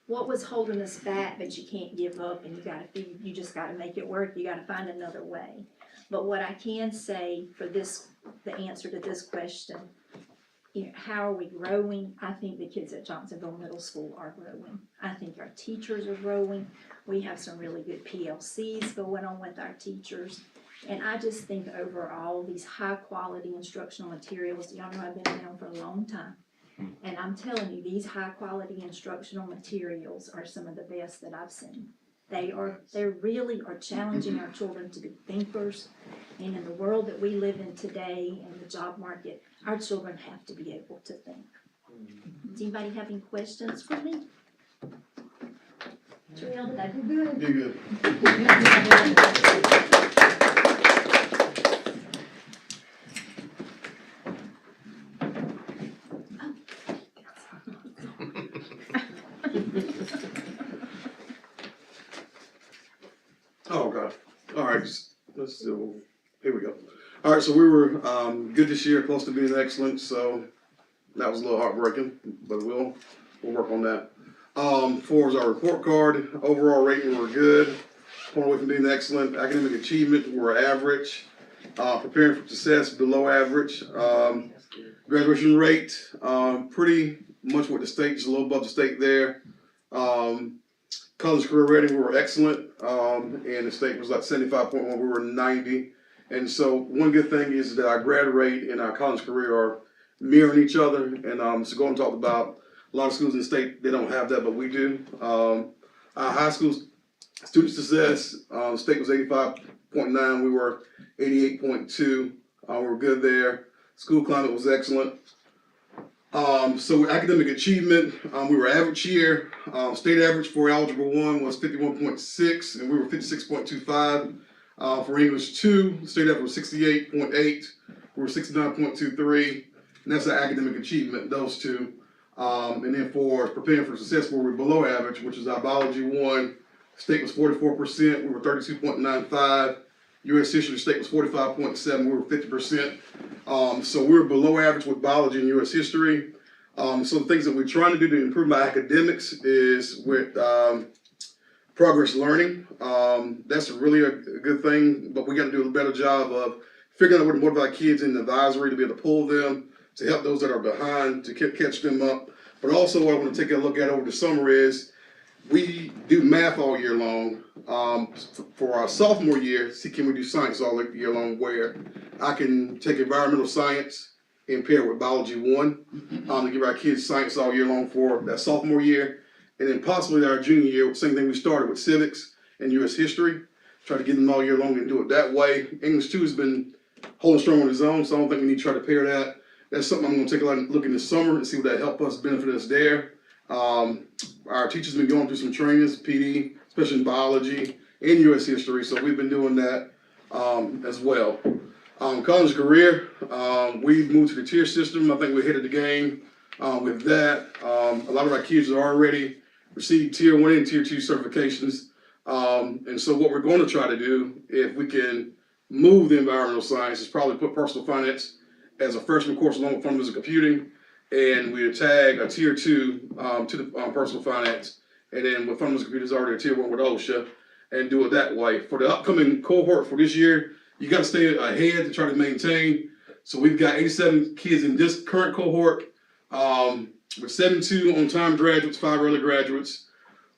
what was holding us back, but you can't give up, and you just got to make it work. You got to find another way. But what I can say for this, the answer to this question, you know, how are we growing? I think the kids at Johnsonville Middle School are growing. I think our teachers are growing. We have some really good PLCs going on with our teachers. And I just think overall, these high quality instructional materials, y'all know I've been around for a long time. And I'm telling you, these high quality instructional materials are some of the best that I've seen. They really are challenging our children to be thinkers. And in the world that we live in today, and the job market, our children have to be able to think. Does anybody have any questions for me? Terrell, did I do good? You're good. Oh, God. All right, let's see. Here we go. All right, so we were good this year, close to being excellent, so that was a little heartbreaking, but we'll work on that. For our report card, overall rating, we're good. Pulling away from being excellent. Academic achievement, we're average. Preparing for success, below average. Graduation rate, pretty much with the state, just a little above the state there. College career rating, we were excellent, and the state was like 75.1, we were 90. And so one good thing is that our grad rate and our college career are mirroring each other. And so going to talk about a lot of schools in the state, they don't have that, but we do. Our high school student success, state was 85.9, we were 88.2, we were good there. School climate was excellent. So academic achievement, we were average here. State average for Algebra 1 was 51.6, and we were 56.25. For English 2, state average was 68.8, we were 69.23, and that's our academic achievement, those two. And then for preparing for success, where we're below average, which is our Biology 1, state was 44%, we were 32.95. U.S. history, state was 45.7, we were 50%. So we were below average with biology and U.S. history. So the things that we're trying to do to improve my academics is with progress learning. That's really a good thing, but we got to do a better job of figuring out what to motivate kids in the advisory to be able to pull them, to help those that are behind, to catch them up. But also what I want to take a look at over the summer is we do math all year long. For our sophomore year, see, can we do science all year long, where I can take environmental science and pair it with biology 1 to give our kids science all year long for that sophomore year. And then possibly our junior year, same thing we started with civics and U.S. history, try to get them all year long and do it that way. English 2 has been holding strong on its own, so I don't think we need to try to pair that. That's something I'm going to take a look in the summer and see what that help us, benefit us there. Our teachers have been going through some trainings, PD, especially in biology and U.S. history, so we've been doing that as well. College career, we've moved to the tier system. I think we're ahead of the game with that. A lot of our kids are already received tier 1 and tier 2 certifications. And so what we're going to try to do, if we can move the environmental sciences, probably put personal finance as a freshman course along with fundamentals of computing. And we tag a tier 2 to the personal finance. And then with fundamentals of computing is already a tier 1 with OSHA, and do it that way. For the upcoming cohort for this year, you got to stay ahead to try to maintain. So we've got 87 kids in this current cohort, with 72 on-time graduates, 5 early graduates,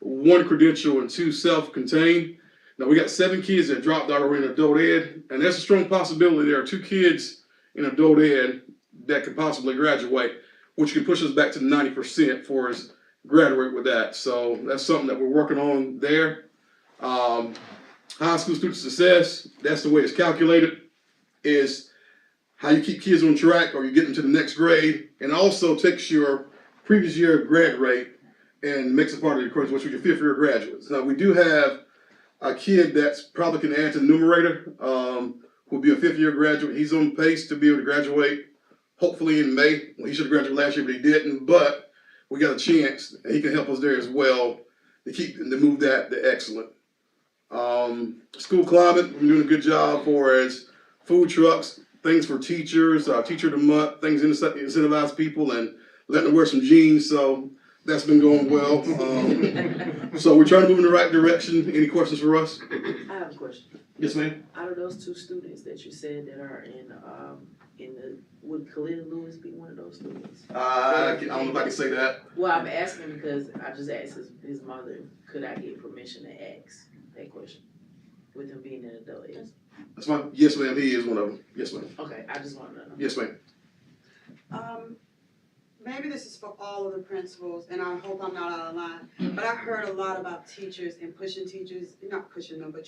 1 credential, and 2 self-contained. Now we got 7 kids that dropped out already in adult ed, and there's a strong possibility there are 2 kids in adult ed that could possibly graduate, which can push us back to 90% for us graduate with that. So that's something that we're working on there. High school student success, that's the way it's calculated, is how you keep kids on track or you get them to the next grade, and also takes your previous year grad rate and makes it part of the equation, which is your 5th year graduates. Now we do have a kid that's probably can add to the numerator, who'll be a 5th year graduate. He's on pace to be able to graduate hopefully in May. Well, he should have graduated last year, but he didn't. But we got a chance, and he can help us there as well to move that to excellent. School climate, we're doing a good job for as food trucks, things for teachers, teacher of the month, things incentivize people and letting them wear some jeans. So that's been going well. So we're trying to move in the right direction. Any questions for us? I have a question. Yes, ma'am. Out of those 2 students that you said that are would Khalil Lewis be one of those students? I don't know if I can say that. Well, I'm asking because I just asked his mother, could I get permission to ask that question with him being an adult? That's fine. Yes, ma'am. He is one of them. Yes, ma'am. Okay, I just wanted to know. Yes, ma'am. Maybe this is for all of the principals, and I hope I'm not out of line, but I heard a lot about teachers and pushing teachers, not pushing them, but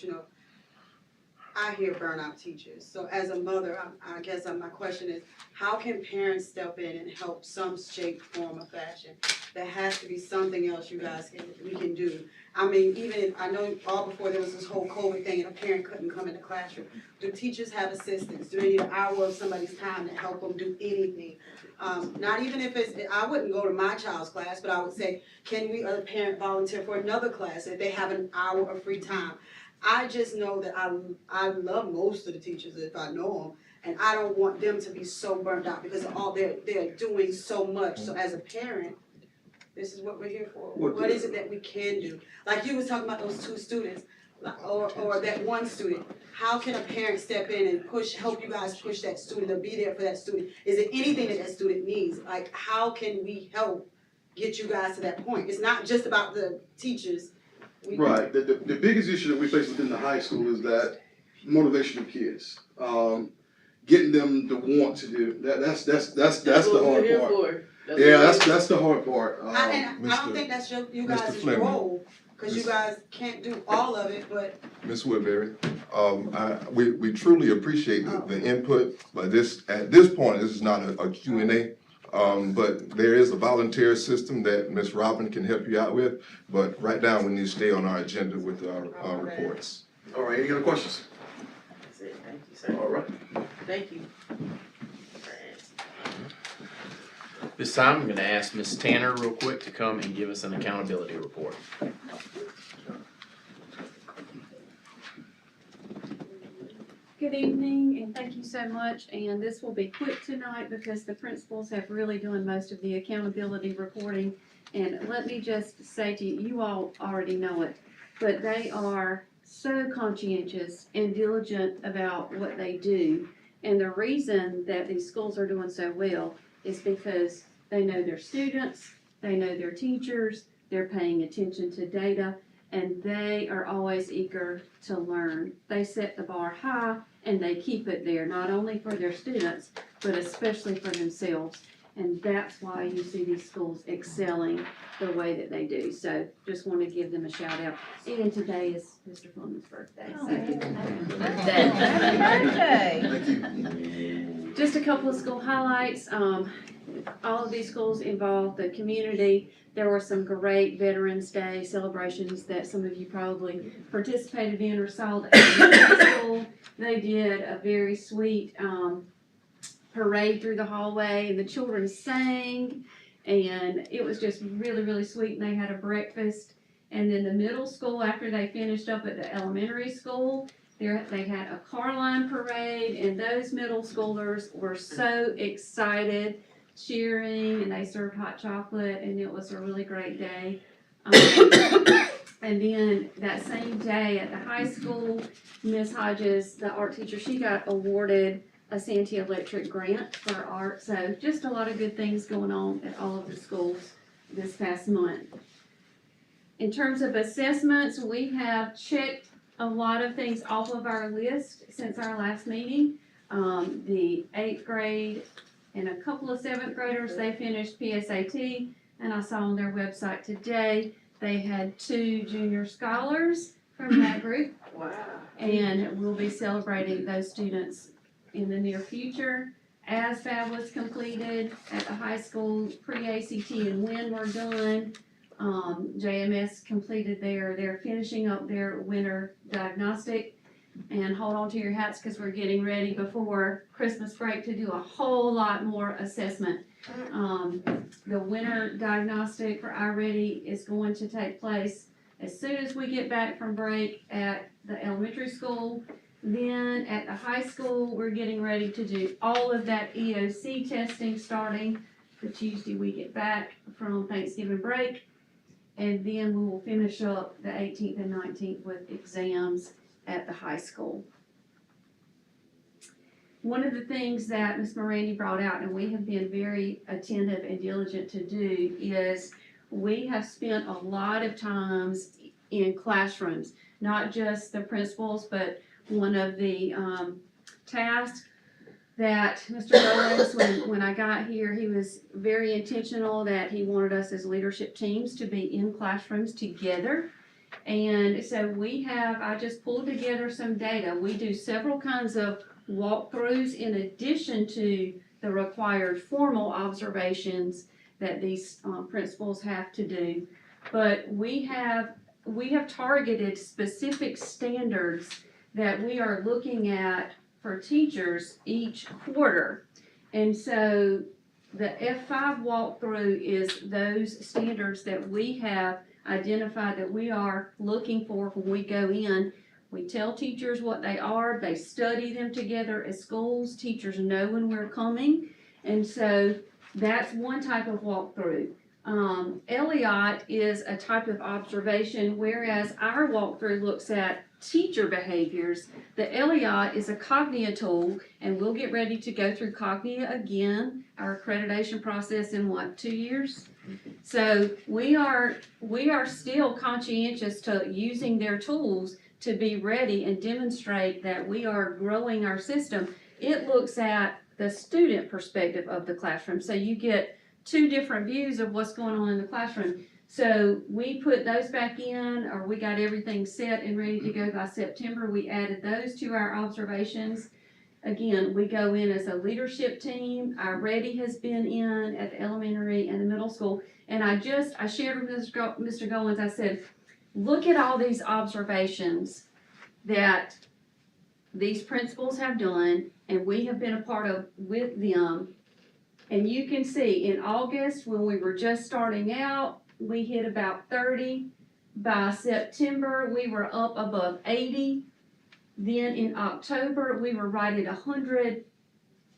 I hear burnout teachers. So as a mother, I guess my question is, how can parents step in and help some shape, form, or fashion? There has to be something else we can do. I mean, even if, I know all before there was this whole COVID thing and a parent couldn't come in the classroom. Do teachers have assistants? Do they need an hour of somebody's time to help them do anything? Not even if I wouldn't go to my child's class, but I would say, can we, a parent, volunteer for another class if they have an hour of free time? I just know that I love most of the teachers if I know them, and I don't want them to be so burnt out because they're doing so much. So as a parent, this is what we're here for. What is it that we can do? Like you was talking about those 2 students, or that 1 student. How can a parent step in and help you guys push that student or be there for that student? Is it anything that student needs? Like, how can we help get you guys to that point? It's not just about the teachers. Right. The biggest issue that we face within the high school is that motivation of kids. Getting them to want to do that's the hard part. That's the hard part. I don't think that's you guys' role, because you guys can't do all of it, but. Ms. Woodbury, we truly appreciate the input, but at this point, this is not a Q&A. But there is a volunteer system that Ms. Robin can help you out with, but right now we need to stay on our agenda with our reports. All right, any other questions? That's it. Thank you, sir. All right. Thank you. This time, I'm gonna ask Ms. Tanner real quick to come and give us an accountability report. Good evening, and thank you so much. And this will be quick tonight because the principals have really done most of the accountability reporting. And let me just say to you, you all already know it, but they are so conscientious and diligent about what they do. And the reason that these schools are doing so well is because they know their students, they know their teachers, they're paying attention to data, and they are always eager to learn. They set the bar high and they keep it there, not only for their students, but especially for themselves. And that's why you see these schools excelling the way that they do. So just want to give them a shout out. And today is Mr. Fleming's birthday. So just a couple of school highlights. All of these schools involve the community. There were some great Veterans Day celebrations that some of you probably participated in or saw at the school. They did a very sweet parade through the hallway, and the children sang, and it was just really, really sweet. And they had a breakfast. And then the middle school, after they finished up at the elementary school, They had a car line parade, and those middle schoolers were so excited, cheering, and they served hot chocolate, and it was a really great day. And then that same day at the high school, Miss Hodges, the art teacher, she got awarded a Santee Electric grant for art. So just a lot of good things going on at all of the schools this past month. In terms of assessments, we have checked a lot of things off of our list since our last meeting. The 8th grade and a couple of 7th graders, they finished PSAT, and I saw on their website today they had 2 junior scholars from that group. Wow. And we'll be celebrating those students in the near future. ASVAB was completed at the high school, pre-ACT and WIN were done. JMS completed they're finishing up their winter diagnostic. And hold on to your hats because we're getting ready before Christmas break to do a whole lot more assessment. The winter diagnostic for iReady is going to take place as soon as we get back from break at the elementary school. Then at the high school, we're getting ready to do all of that EOC testing starting the Tuesday we get back from Thanksgiving break. And then we will finish up the 18th and 19th with exams at the high school. One of the things that Ms. Morandi brought out, and we have been very attentive and diligent to do, is we have spent a lot of times in classrooms, not just the principals, but one of the tasks that Mr. Florence, when I got here, he was very intentional that he wanted us as leadership teams to be in classrooms together. And so I just pulled together some data. We do several kinds of walkthroughs in addition to the required formal observations that these principals have to do. But we have targeted specific standards that we are looking at for teachers each quarter. And so the F5 walkthrough is those standards that we have identified that we are looking for when we go in. We tell teachers what they are, they study them together as schools, teachers know when we're coming, and so that's one type of walkthrough. Elliott is a type of observation, whereas our walkthrough looks at teacher behaviors. The Elliott is a Cognia tool, and we'll get ready to go through Cognia again, our accreditation process in 2 years? So we are still conscientious to using their tools to be ready and demonstrate that we are growing our system. It looks at the student perspective of the classroom. So you get 2 different views of what's going on in the classroom. So we put those back in, or we got everything set and ready to go by September. We added those to our observations. Again, we go in as a leadership team. Our Ready has been in at the elementary and the middle school. And I shared with Mr. Goins, I said, look at all these observations that these principals have done and we have been a part of with them. And you can see in August, when we were just starting out, we hit about 30. By September, we were up above 80. Then in October, we were right at 100.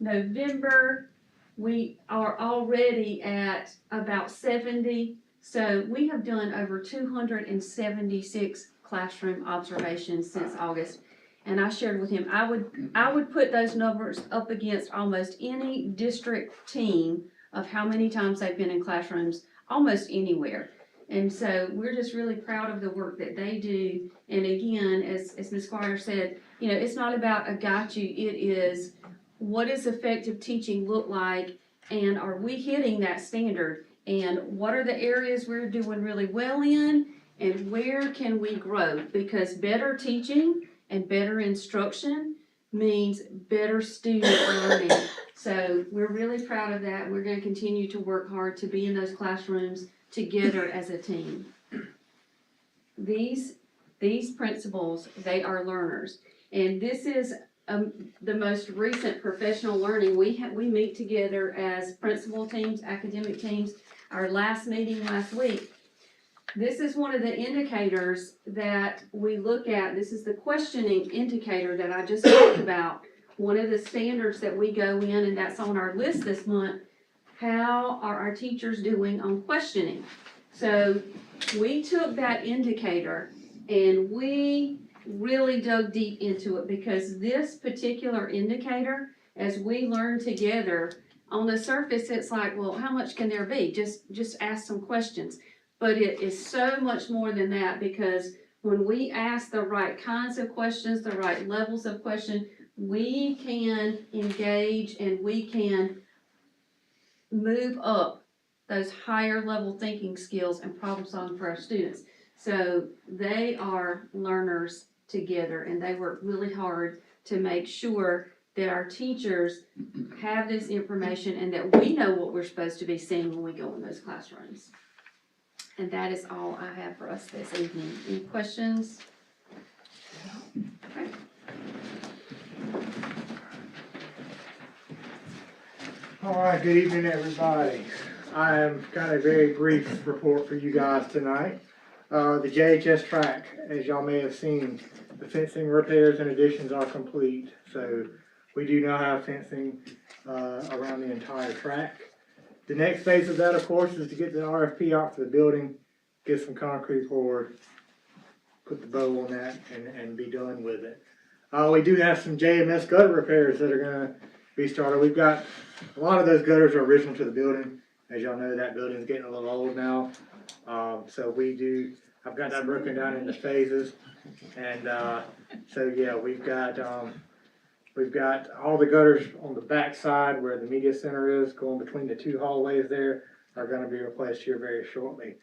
November, we are already at about 70. So we have done over 276 classroom observations since August. And I shared with him, I would put those numbers up against almost any district team of how many times they've been in classrooms, almost anywhere. And so we're just really proud of the work that they do. And again, as Ms. Squire said, it's not about a got you, it is what does effective teaching look like, and are we hitting that standard? And what are the areas we're doing really well in, and where can we grow? Because better teaching and better instruction means better student learning. So we're really proud of that. We're going to continue to work hard to be in those classrooms together as a team. These principals, they are learners. And this is the most recent professional learning. We meet together as principal teams, academic teams. Our last meeting last week, This is one of the indicators that we look at. This is the questioning indicator that I just talked about. One of the standards that we go in, and that's on our list this month. How are our teachers doing on questioning? So we took that indicator and we really dug deep into it, because this particular indicator, as we learn together, on the surface it's like, well, how much can there be? Just ask some questions. But it is so much more than that, because when we ask the right kinds of questions, the right levels of question, we can engage and we can move up those higher level thinking skills and problem solving for our students. So they are learners together, and they work really hard to make sure that our teachers have this information and that we know what we're supposed to be seeing when we go in those classrooms. And that is all I have for us this evening. Any questions? Okay. All right, good evening, everybody. I have got a very brief report for you guys tonight. The JHS track, as y'all may have seen, the fencing repairs and additions are complete. So we do now have fencing around the entire track. The next phase of that, of course, is to get the RFP out for the building, get some concrete poured, put the bow on that, and be done with it. We do have some JMS gutter repairs that are gonna be started. We've got, a lot of those gutters are original to the building. As y'all know, that building's getting a little old now. So I've got that broken down into phases. And so yeah, we've got all the gutters on the back side where the media center is, going between the two hallways there, are gonna be replaced here very shortly.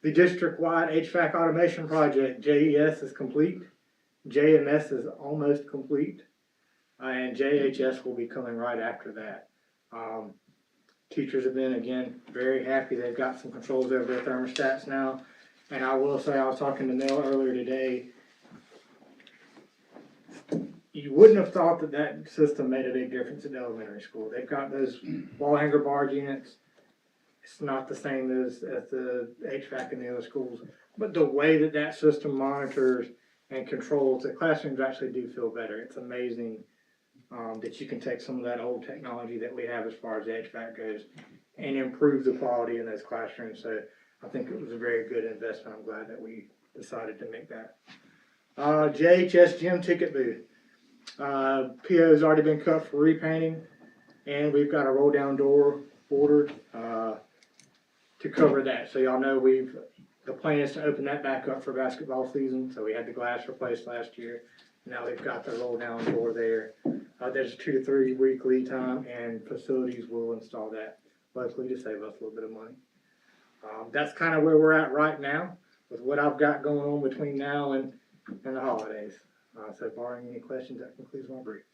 The district-wide HVAC automation project, JES, is complete. JMS is almost complete. And JHS will be coming right after that. Teachers have been, again, very happy. They've got some controls over their thermostats now. And I will say, I was talking to Mel earlier today. You wouldn't have thought that that system made a big difference in elementary school. They've got those wall hanger barge units. It's not the same as the HVAC in the other schools. But the way that that system monitors and controls, the classrooms actually do feel better. It's amazing that you can take some of that old technology that we have as far as the HVAC goes and improve the quality in those classrooms. So I think it was a very good investment. I'm glad that we decided to make that. JHS gym ticket booth. PO's already been cut for repainting, and we've got a roll down door ordered to cover that. So y'all know the plan is to open that back up for basketball season. So we had the glass replaced last year. Now we've got the roll down door there. There's a 2 to 3 week lead time, and facilities will install that locally to save us a little bit of money. That's kind of where we're at right now with what I've got going on between now and the holidays. So barring any questions, that concludes my brief.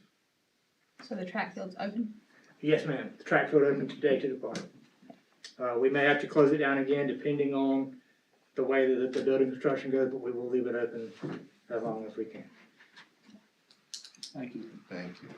So the track field's open? Yes, ma'am. The track field opened today to the park. We may have to close it down again depending on the way that the building construction goes, but we will leave it open as long as we can. Thank you. Thank you.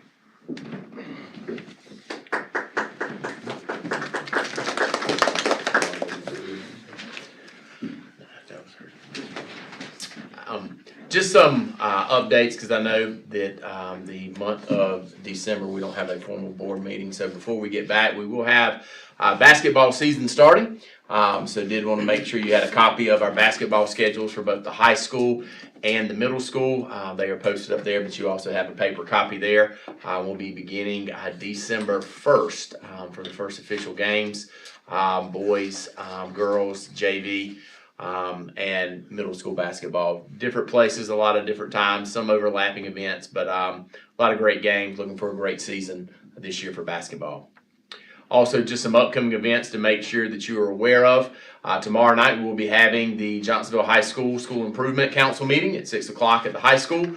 Just some updates, because I know that the month of December we don't have a formal board meeting. So before we get back, we will have basketball season starting. So did want to make sure you had a copy of our basketball schedules for both the high school and the middle school. They are posted up there, but you also have a paper copy there. We'll be beginning December 1st for the first official games. Boys, girls, JV. And middle school basketball. Different places, a lot of different times, some overlapping events, but a lot of great games. Looking for a great season this year for basketball. Also, just some upcoming events to make sure that you are aware of. Tomorrow night, we'll be having the Johnsonville High School School Improvement Council meeting at 6 o'clock at the high school.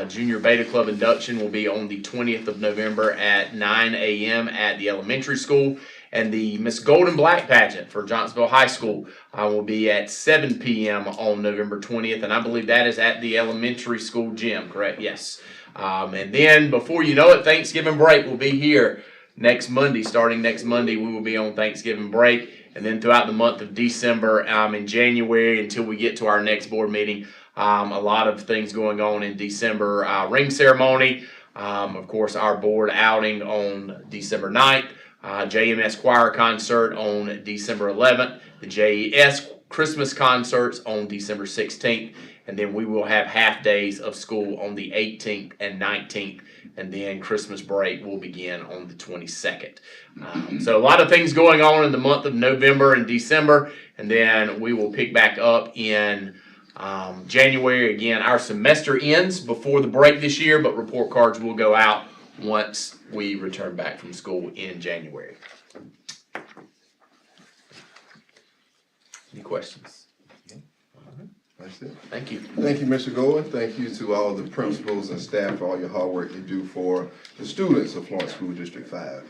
Junior Beta Club induction will be on the 20th of November at 9 a.m. at the elementary school. And the Miss Golden Black pageant for Johnsonville High School will be at 7 p.m. on November 20th. And I believe that is at the elementary school gym, correct? Yes. And then before you know it, Thanksgiving break will be here next Monday. Starting next Monday, we will be on Thanksgiving break. And then throughout the month of December, in January until we get to our next board meeting, a lot of things going on in December. Ring ceremony, of course, our board outing on December 9th, JMS choir concert on December 11th, the JES Christmas concerts on December 16th, and then we will have half days of school on the 18th and 19th, and then Christmas break will begin on the 22nd. So a lot of things going on in the month of November and December, and then we will pick back up in January. Again, our semester ends before the break this year, but report cards will go out once we return back from school in January. Any questions? That's it. Thank you. Thank you, Mr. Goen. Thank you to all the principals and staff for all your hard work you do for the students of Florence School District 5.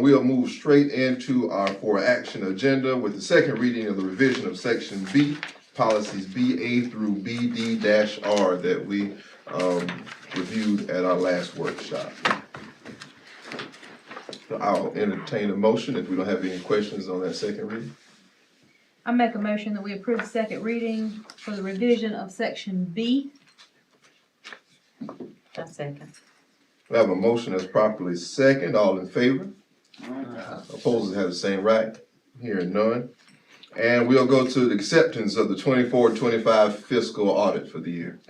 We'll move straight into our for action agenda with the second reading of the revision of section B, policies BA through BD-R that we reviewed at our last workshop. So I'll entertain a motion if we don't have any questions on that second reading. I make a motion that we approve the second reading for the revision of section B. I second. We have a motion that's properly second. All in favor? Opposers have the same right. Hearing none. And we'll go to the acceptance of the 24-25 fiscal audit for the year.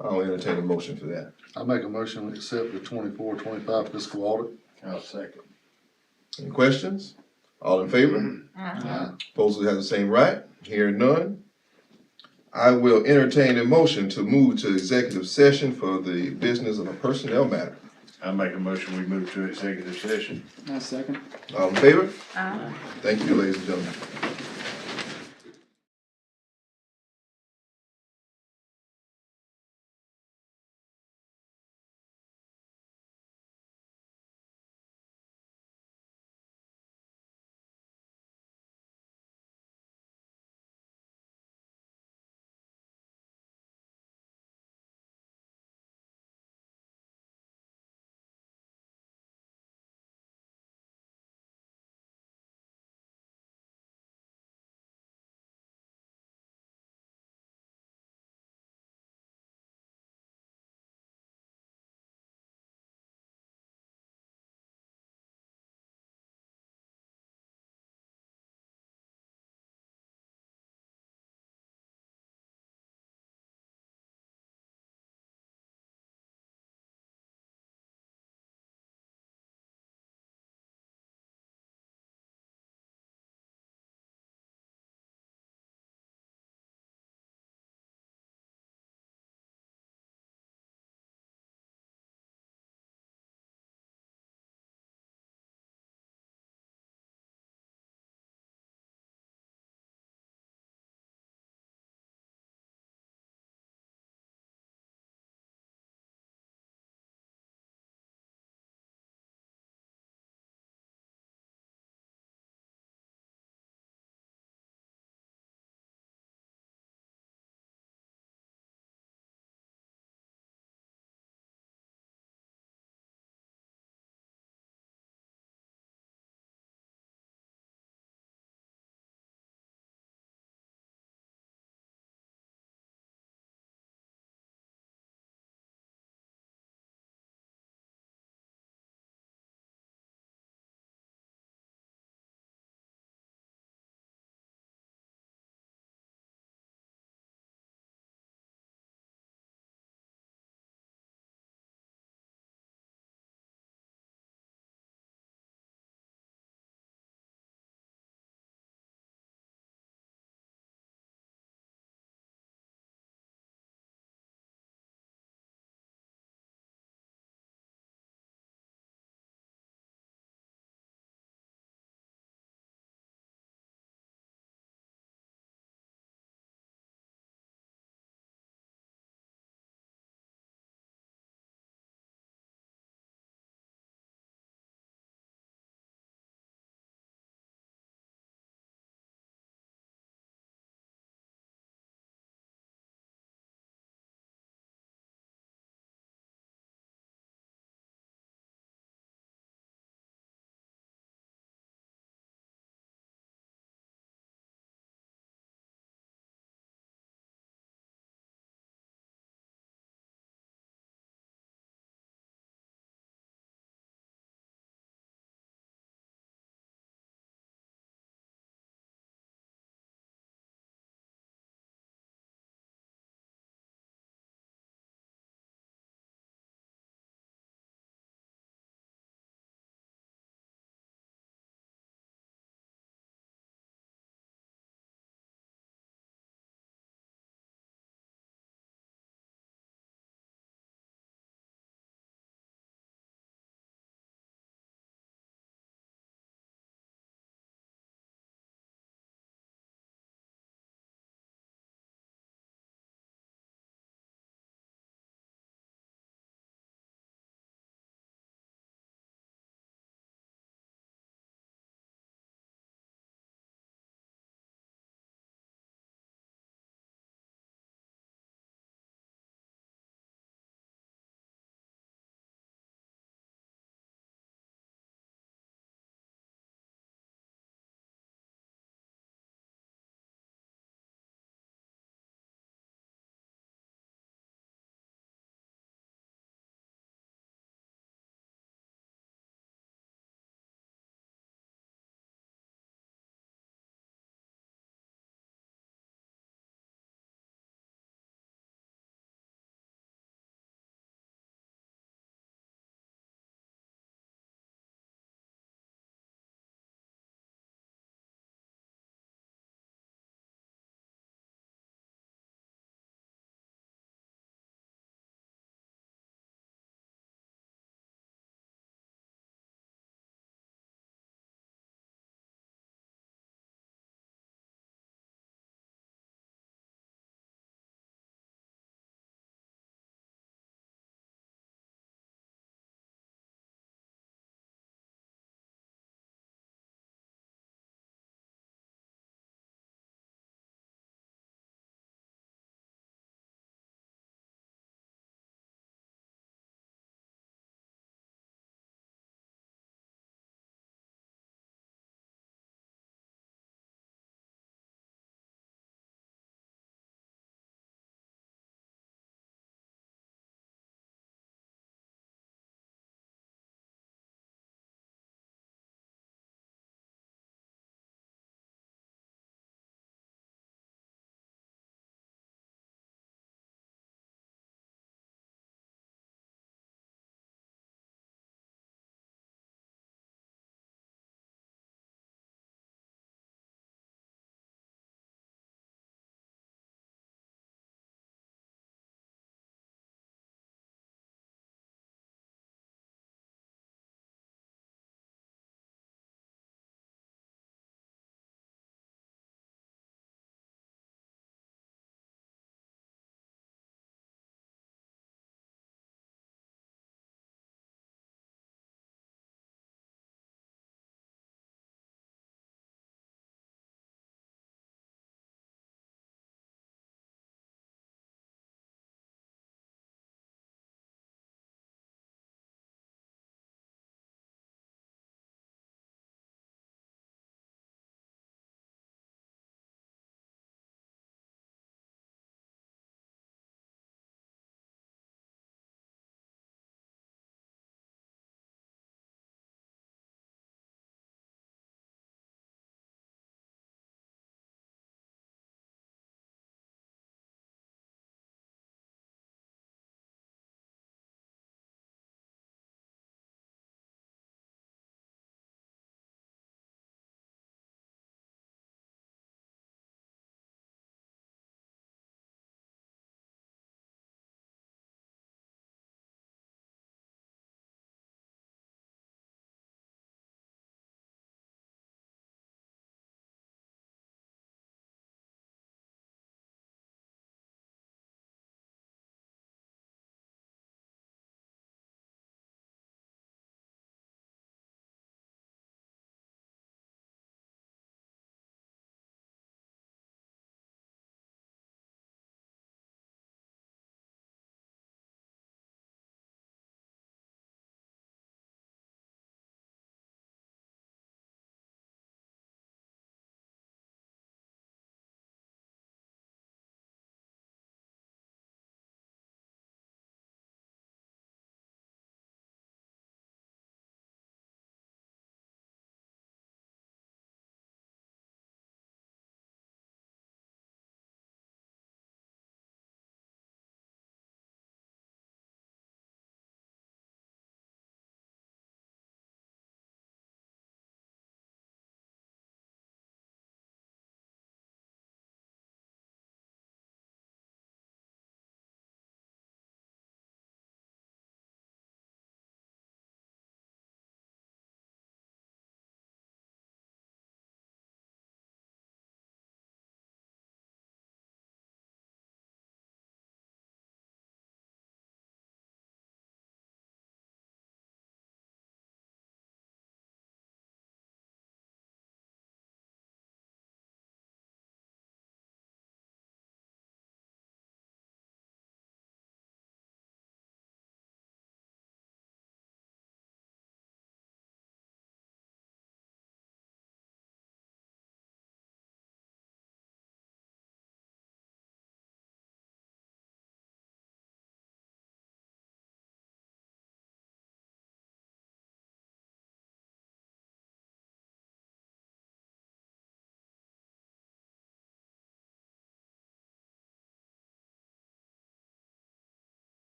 I'll entertain a motion for that. I make a motion to accept the 24-25 fiscal audit. I'll second. Any questions? All in favor? Aye. Opposers have the same right. Hearing none. I will entertain a motion to move to executive session for the business of a personnel matter. I make a motion, we move to executive session. I second. All in favor? Aye. Thank you, ladies and gentlemen.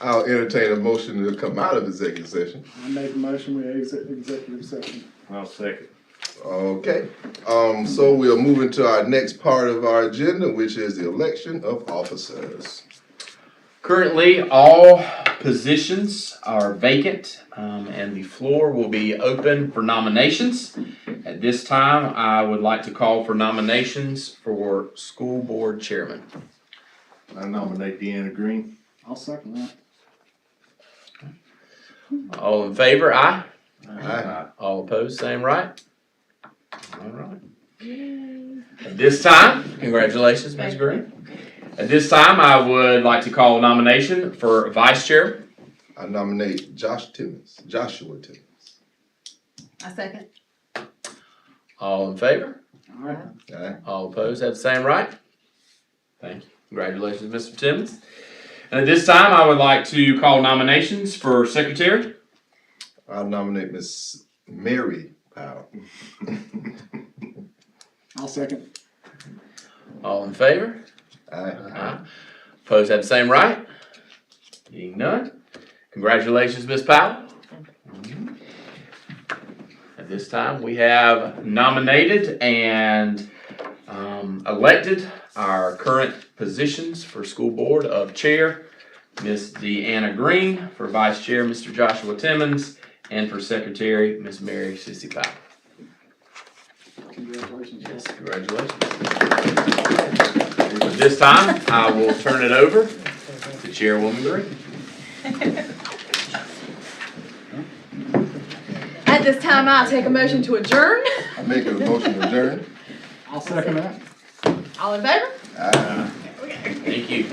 I'll entertain a motion to come out of executive session. I make a motion, we exit executive session. I'll second. Okay, so we'll move into our next part of our agenda, which is the election of officers. Currently, all positions are vacant, and the floor will be open for nominations. At this time, I would like to call for nominations for school board chairman. I nominate Deanna Green. I'll second that. All in favor, aye. Aye. All opposed, same right. All right. At this time, congratulations, Ms. Green. At this time, I would like to call a nomination for vice chair. I nominate Joshua Timmons. I second. All in favor? All right. Aye. All opposed, have the same right. Thank you. Congratulations, Mr. Timmons. And at this time, I would like to call nominations for secretary. I nominate Miss Mary Powell. I'll second. All in favor? Aye. Opposed, have the same right. Being none. Congratulations, Ms. Powell. At this time, we have nominated and elected our current positions for school board of chair, Ms. Deanna Green, for vice chair, Mr. Joshua Timmons, and for secretary, Ms. Mary Sissy Powell. Congratulations. Yes, congratulations. At this time, I will turn it over to Chairwoman Green. At this time, I'll take a motion to adjourn. I make a motion to adjourn. I'll second that. All in favor? Aye. Thank you.